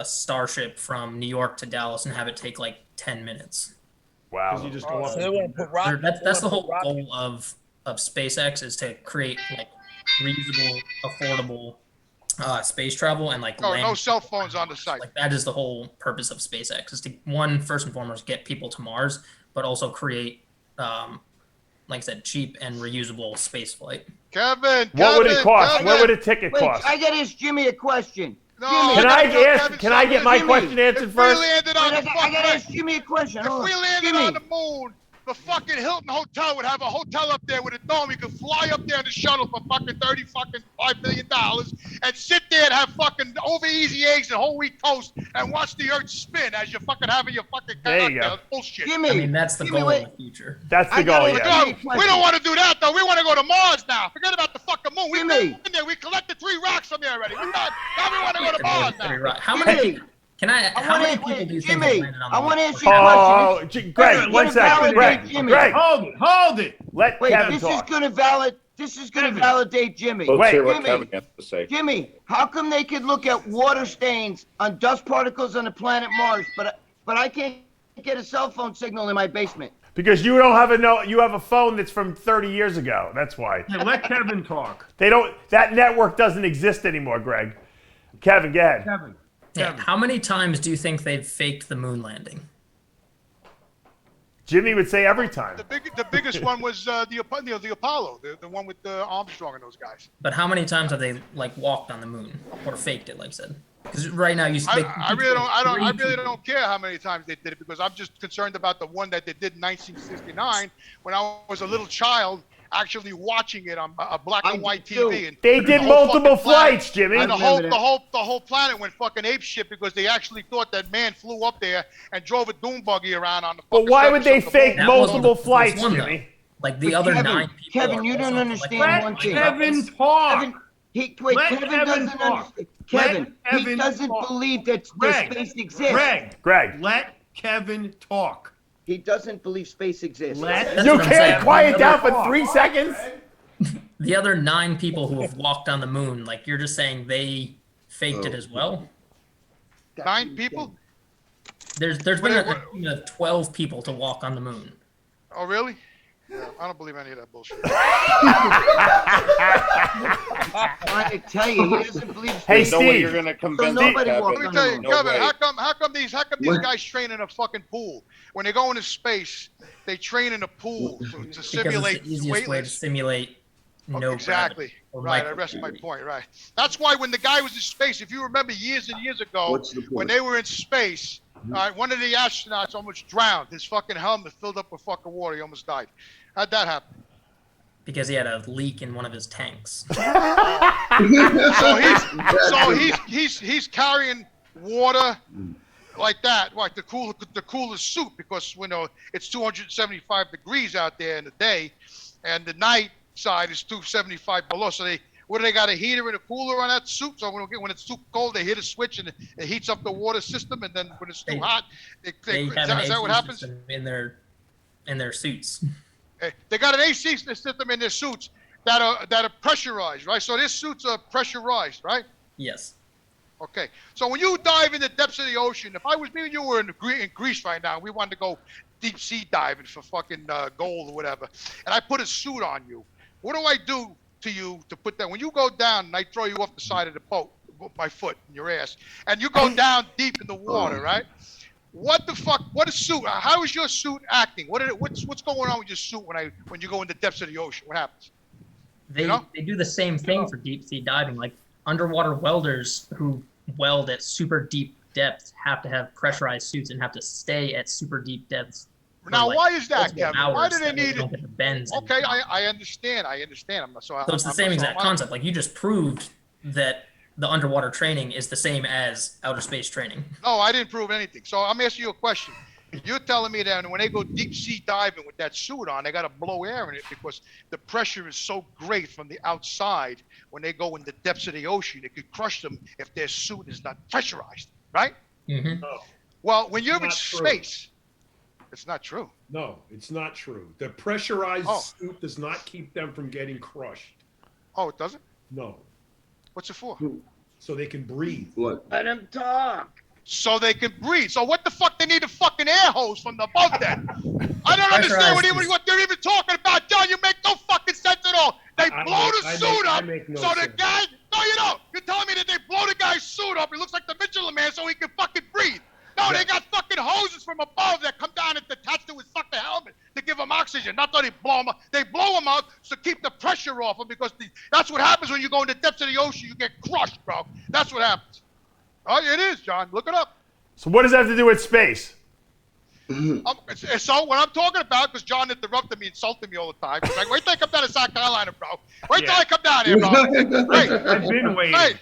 starship from New York to Dallas and have it take like 10 minutes. Wow. You just go up. So they want to put rocket. That's the whole goal of SpaceX, is to create like reusable, affordable space travel and like No cell phones on the site. Like that is the whole purpose of SpaceX, is to, one, first and foremost, get people to Mars, but also create, like I said, cheap and reusable space flight. Kevin, what would it cost? Kevin. What would a ticket Wait, cost? I gotta ask Jimmy a question. No, Jimmy, Can I get my question answered first? I gotta ask Jimmy a question. If we landed on the moon, the fucking Hilton Hotel would have a hotel up there with a dome. You could fly up there in the shuttle for fucking $5 million and sit there and have fucking over easy eggs and whole wheat toast and watch the earth spin as you're fucking having your fucking There you go. bullshit. Jimmy, I mean, that's the goal in the future. That's the goal, yeah. No, we don't want to do that though. We want to go to Mars now. Forget about the fucking moon. We've Jimmy. been there. We collected 3 rocks from there already. Now we want to go to Mars now. How Jimmy, many? How many people do you think have Jimmy, landed on I the want to moon? ask you a question. Greg, one second. Greg, Hold it. let Wait, Kevin this talk. is gonna validate Jimmy. Wait, hear what Jimmy, Kevin has to say. Jimmy, how come they could look at water stains on dust particles on the planet Mars, but I can't get a cell phone signal in my basement? Because you don't have you have a phone that's from 30 years ago. That's why. Yeah, let Kevin talk. That network doesn't exist anymore, Greg. Kevin, go ahead. Kevin. Yeah, how many times do you think they've faked the moon landing? Jimmy would say every time. The biggest one was the Apollo, the one with Armstrong and those guys. But how many times have they like walked on the moon or faked it, like I said? Because right now I really don't care how many times they did it, because I'm just concerned about the one that they did in 1969 when I was a little child, actually watching it on a black and white TV. And they did multiple flights, Jimmy. And the whole planet went fucking ape shit because they actually thought that man flew up there and drove a doom buggy around on the fucking But why would they surface of the fake moon. multiple flights, Jimmy? Like the other 9 people. Kevin, you don't understand one thing. Kevin talk. Kevin, he doesn't believe that space exists. Greg, let Kevin talk. He doesn't believe space exists. You can't quiet down for 3 seconds? The other 9 people who have walked on the moon, like you're just saying they faked it as well? 9 people? There's been a team of 12 people to walk on the moon. Oh, really? Yeah, I don't believe any of that bullshit. I tell you, he doesn't believe space. Hey, No way Steve. you're gonna convince So nobody Kevin. walked Let me on tell the you, moon. Kevin, way. how come these guys train in a fucking pool? When they go into space, they train in a pool to Because simulate it's the easiest way to weightless. simulate no Exactly. gravity or Right, I microgravity. rest my point, right. That's why when the guy was in space, if you remember years and years ago, What's the point? when they were in space, one of the astronauts almost drowned. His fucking helmet filled up with fucking water. He almost died. How'd that happen? Because he had a leak in one of his tanks. So he's carrying water like that, like the coolest suit, because it's 275 degrees out there in the day, and the night side is 275 below. So they got a heater and a cooler on that suit. So when it's too cold, they hit a switch and it heats up the water system, and then when it's too hot, They is have an that what AC happens? system in their suits. They got an AC system in their suits that are pressurized, right? So their suits are pressurized, right? Yes. Okay. So when you dive in the depths of the ocean, if me and you were in Greece right now, we wanted to go deep sea diving for fucking gold or whatever, and I put a suit on you, what do I do to you to put that? When you go down and I throw you off the side of the boat with my foot in your ass, and you go down deep in the water, right? What the fuck? What a suit? How is your suit acting? What's going on with your suit when you go in the depths of the ocean? What happens? They do the same thing for deep sea diving. Like underwater welders who weld at super deep depths have to have pressurized suits and have to stay at super deep depths. Now, why is that, multiple Kevin? Why hours do they that need don't get the bends? Okay, I understand. So it's the same exact concept. Like you just proved that the underwater training is the same as outer space training. No, I didn't prove anything. So I'm asking you a question. You're telling me that when they go deep sea diving with that suit on, they got to blow air in it because the pressure is so great from the outside. When they go in the depths of the ocean, it could crush them if their suit is not pressurized, right? Mm-hmm. Well, when you're in space, It's not true. No, it's not true. The pressurized Oh. suit does not keep them from getting crushed. Oh, it doesn't? No. What's it for? So they can breathe. What? Let him talk. So they can breathe. So what the fuck they need a fucking air hose from the above then? I don't understand what they're even talking about, John. You make no fucking sense at all. They blow the suit up. So the guy, no, you don't. You're telling me that they blow the guy's suit up. He looks like the Michelin Man so he can fucking breathe. No, they got fucking hoses from above that come down and attach to his fucking helmet to give him oxygen. Not that they blow him up. They blow him up to keep the pressure off him because that's what happens when you go in the depths of the ocean. You get crushed, bro. That's what happens. Oh, it is, John. Look it up. So what does that have to do with space? So what I'm talking about, because John interrupted me, insulted me all the time. He's like, wait till I come down to South Carolina, bro. Wait till I come down here, bro. Hey, I've been waiting. Hey.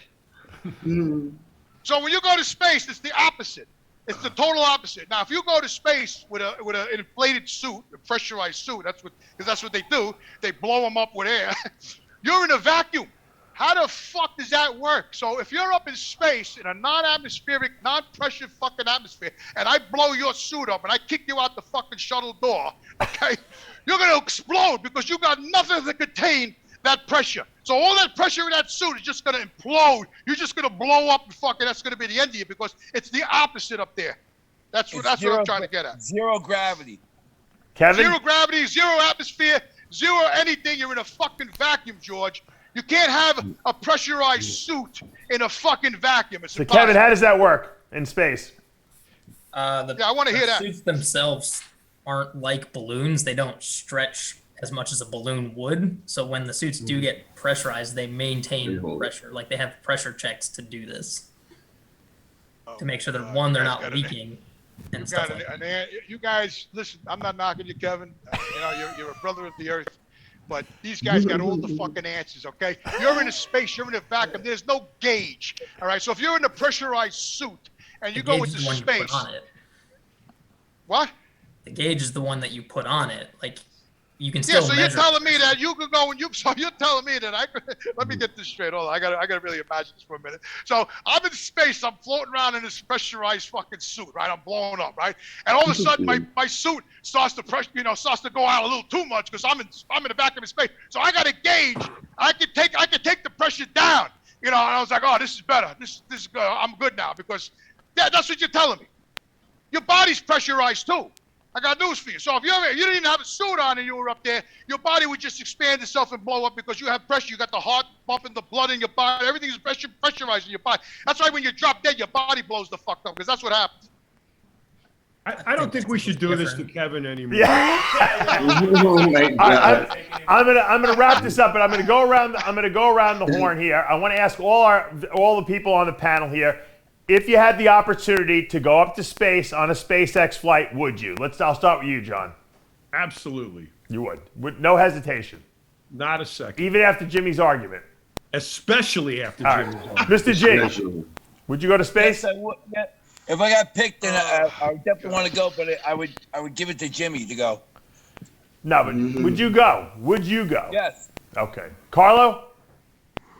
So when you go to space, it's the opposite. It's the total opposite. Now, if you go to space with an inflated suit, a pressurized suit, because that's what they do. They blow them up with air. You're in a vacuum. How the fuck does that work? So if you're up in space in a non-atmospheric, non-pressure fucking atmosphere, and I blow your suit up and I kick you out the fucking shuttle door, okay, you're gonna explode because you got nothing to contain that pressure. So all that pressure in that suit is just gonna implode. You're just gonna blow up and fucking that's gonna be the end of you because it's the opposite up there. That's what I'm trying to get at. Zero gravity. Kevin? Zero gravity, zero atmosphere, zero anything. You're in a fucking vacuum, George. You can't have a pressurized suit in a fucking vacuum. It's So Kevin, how does that work in space? Yeah, I want to hear that. Suits themselves aren't like balloons. They don't stretch as much as a balloon would. So when the suits do get pressurized, they maintain pressure. Like they have pressure checks to do this. To make sure that one, they're not leaking and stuff like that. You guys, listen, I'm not knocking you, Kevin. You know, you're a brother of the earth. But these guys got all the fucking answers, okay? You're in a space, you're in a vacuum. There's no gauge, all right? So if you're in a pressurized suit and you go into space, what? The gauge is the one that you put on it. Like you can still. Yeah, so measure you're telling me that you could go and so you're telling me that I could. Let me get this straight. Hold on, I gotta really imagine this for a minute. So I'm in space. I'm floating around in this pressurized fucking suit, right? I'm blowing up, right? And all of a sudden, my suit starts to pressure, starts to go out a little too much because I'm in the vacuum of space. So I got a gauge. I can take the pressure down. And I was like, oh, this is better. This is good. I'm good now because that's what you're telling me. Your body's pressurized too. I got news for you. So if you didn't even have a suit on and you were up there, your body would just expand itself and blow up because you have pressure. You got the heart pumping, the blood in your body. Everything is pressurized in your body. That's why when you drop dead, your body blows the fuck up because that's what happens. I don't think we should do this to Kevin anymore. Yeah. I'm gonna wrap this up, but I'm gonna go around the horn here. I want to ask all the people on the panel here. If you had the opportunity to go up to space on a SpaceX flight, would you? I'll start with you, John. Absolutely. You would. With no hesitation. Not a second. Even after Jimmy's argument. Especially after Jimmy's argument. Mr. G, would you go to space? Yes, I would. Yeah. If I got picked, then I would definitely want to go, but I would give it to Jimmy to go. No, but would you go? Would you go? Yes. Okay. Carlo?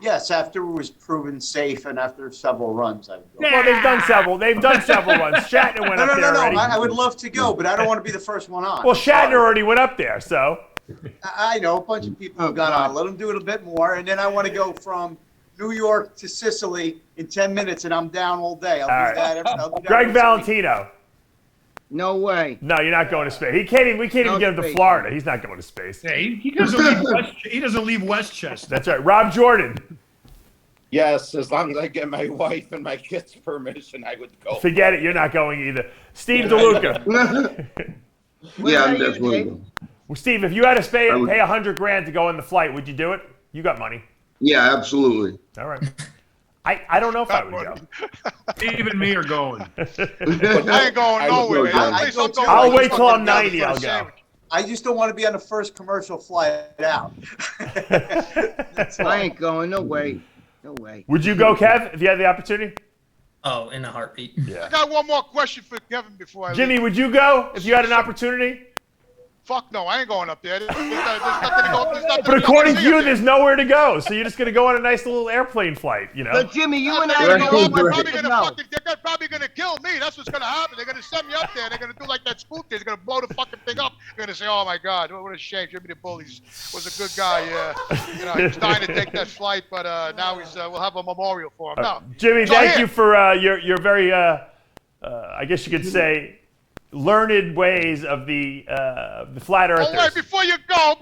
Yes, after it was proven safe and after several runs, I would go. Well, they've done several runs. Shatner went up there already. No. I would love to go, but I don't want to be the first one on. Well, Shatner already went up there, so. I know a bunch of people have gone on. Let them do it a bit more, and then I want to go from New York to Sicily in 10 minutes, and I'm down all day. I'll do that. Greg Valentino. No way. No, you're not going to space. We can't even get him to Florida. He's not going to space. Yeah, he doesn't leave Westchester. That's right. Rob Jordan. Yes, as long as I get my wife and my kids' permission, I would go. Forget it. You're not going either. Steve DeLuca. Yeah, I'm definitely going. Well, Steve, if you had to pay $100,000 to go on the flight, would you do it? You got money. Yeah, absolutely. All right. I don't know if I would go. Even me are going. I ain't going nowhere. I'll wait till I'm 90. I'll go. I just don't want to be on the first commercial flight out. I ain't going. No way. No way. Would you go, Kev, if you had the opportunity? Oh, in a heartbeat. Yeah. I got one more question for Kevin before I Jimmy, leave. would you go if you had an opportunity? Fuck no, I ain't going up there. There's nothing to go. There's nothing But according to you, there. there's nowhere to go. So you're just going to go on a nice little airplane flight, you know? But Jimmy, you and I They're are probably gonna kill me. That's what's gonna happen. They're gonna send me up there. They're gonna do like that school kid. They're gonna blow the fucking thing up. They're gonna say, "Oh my God, what a shame. Jimmy the Bull was a good guy. You know, he was dying to take that flight, but now we'll have a memorial for him." No. Jimmy, thank you for your very, I guess you could say, learned ways of the flat earthers. Oh wait, before you go,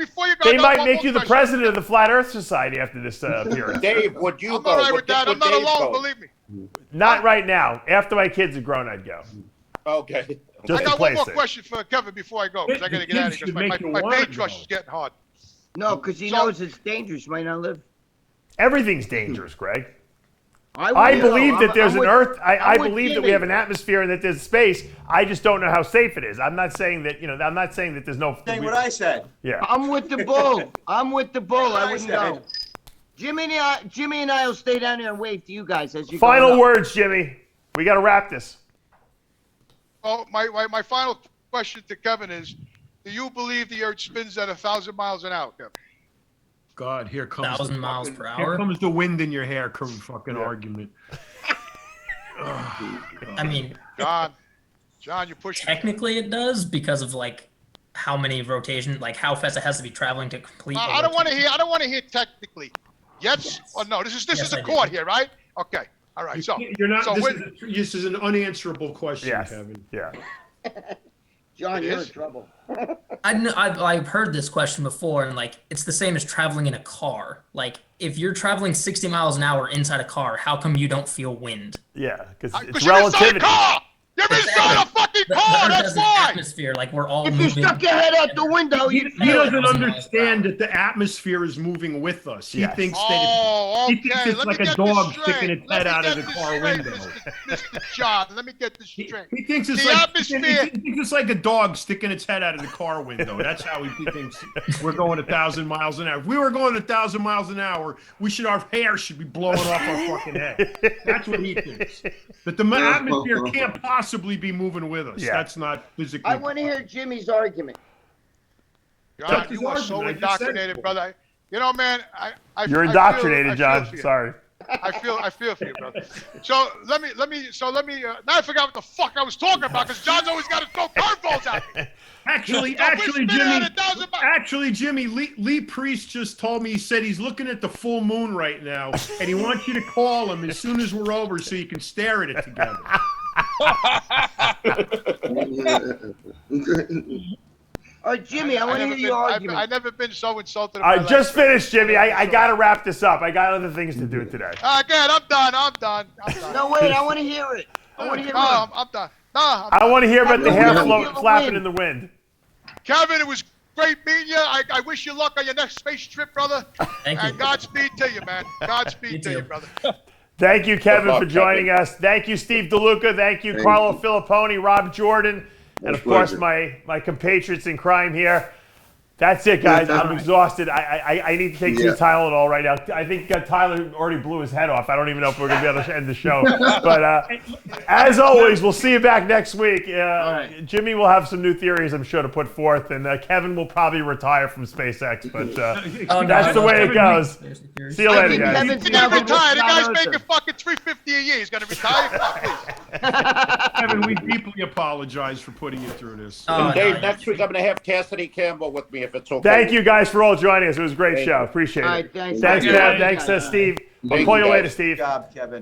they might make you the president of the Flat Earth Society after this appearance. Dave, would you I'm go? all right with Would that. I'm not Dave alone, go? believe me. Not right now. After my kids are grown, I'd go. Okay. Just I to got play one more safe. question for Kevin before I go, because I got to get out of here because my paintbrush is getting hard. No, because he knows it's dangerous. You might not live. Everything's dangerous, Greg. I believe that there's an Earth. I with believe that Jimmy. we have an atmosphere and that there's space. I just don't know how safe it is. I'm not saying that, I'm not saying that there's no. Saying what I said. Yeah. I'm with the bull. I wouldn't said. go. Jimmy and I will stay down there and wave to you guys as you Final go up. words, Jimmy. We got to wrap this. Oh, my final question to Kevin is: do you believe the Earth spins at 1,000 miles an hour, Kevin? God, here comes 1,000 miles per Here hour. comes the wind in your hair, fucking argument. I mean, John, you're pushing. technically it does because of like how many rotation, like how fast it has to be traveling to complete. I don't want to hear technically. Yes or no? This is I a do. court here, right? Okay. All right. So You're not. So This is an unanswerable question, Yes. Kevin. Yeah. John, you're in trouble. I've heard this question before, and like it's the same as traveling in a car. Like if you're traveling 60 miles an hour inside a car, how come you don't feel wind? Yeah, because it's you're inside a relativity. car. You're inside a fucking The car. Earth That's has an why. atmosphere, like we're all If you moving. stuck your head out the window, He you'd feel it. doesn't 1,000 miles per understand hour. that the atmosphere is moving with us. He Yes. thinks that Oh, he thinks okay. it's Let like me a get dog this sticking straight. its Let head me out of get the this car straight, window. Mr. John, let me get this straight. He thinks it's The like atmosphere- he thinks it's like a dog sticking its head out of the car window. That's how he thinks we're going 1,000 miles an hour. If we were going 1,000 miles an hour, our hair should be blowing off our fucking head. That's what he thinks. That the atmosphere can't possibly be moving with us. Yeah. That's not physically. I want to hear Jimmy's argument. John, That's his you are so argument. I just said indoctrinated, it. brother. You know, man, I You're I indoctrinated, feel John. for you. Sorry. I feel for you, brother. So let me. Now I forgot what the fuck I was talking about because John's always got to throw curveballs at me. Actually, Jimmy, Lee Priest just told me, he said he's looking at the full moon right now, and he wants you to call him as soon as we're over so you can stare at it together. Jimmy, I want to hear your argument. I've never been so insulted. In my I life. just finished, Jimmy. I got to wrap this up. I got other things to do today. Again, I'm done. No, wait, I want to hear it. I want to hear it. I'm done. I want to hear about the I hair wanna hear the flapping wind. in the wind. Kevin, it was great meeting you. I wish you luck on your next space trip, brother. Thank you. And Godspeed to you, man. Godspeed to you, brother. Thank you, Kevin, luck, for joining us. Thank you, Steve DeLuca. Thank you, Carlo Filipponi, Rob Jordan, and of course my compatriots in crime here. That's it, guys. I'm exhausted. I need to take some Tylenol right now. I think Tyler already blew his head off. I don't even know if we're going to be able to end the show. But as always, we'll see you back next week. Jimmy will have some new theories, I'm sure, to put forth. And Kevin will probably retire from SpaceX. But that's the way it goes. See you later, guys. He's going to retire. The guy's making fucking $350 a year. He's going to retire. Kevin, we deeply apologize for putting you through this. And Dave, next week I'm going to have Cassidy Campbell with me if it's okay. Thank you guys for all joining us. It was a great show. Appreciate it. All right, thanks. Thanks, Kev. Thanks, Steve. I'll call you later, Steve. Good job, Kevin.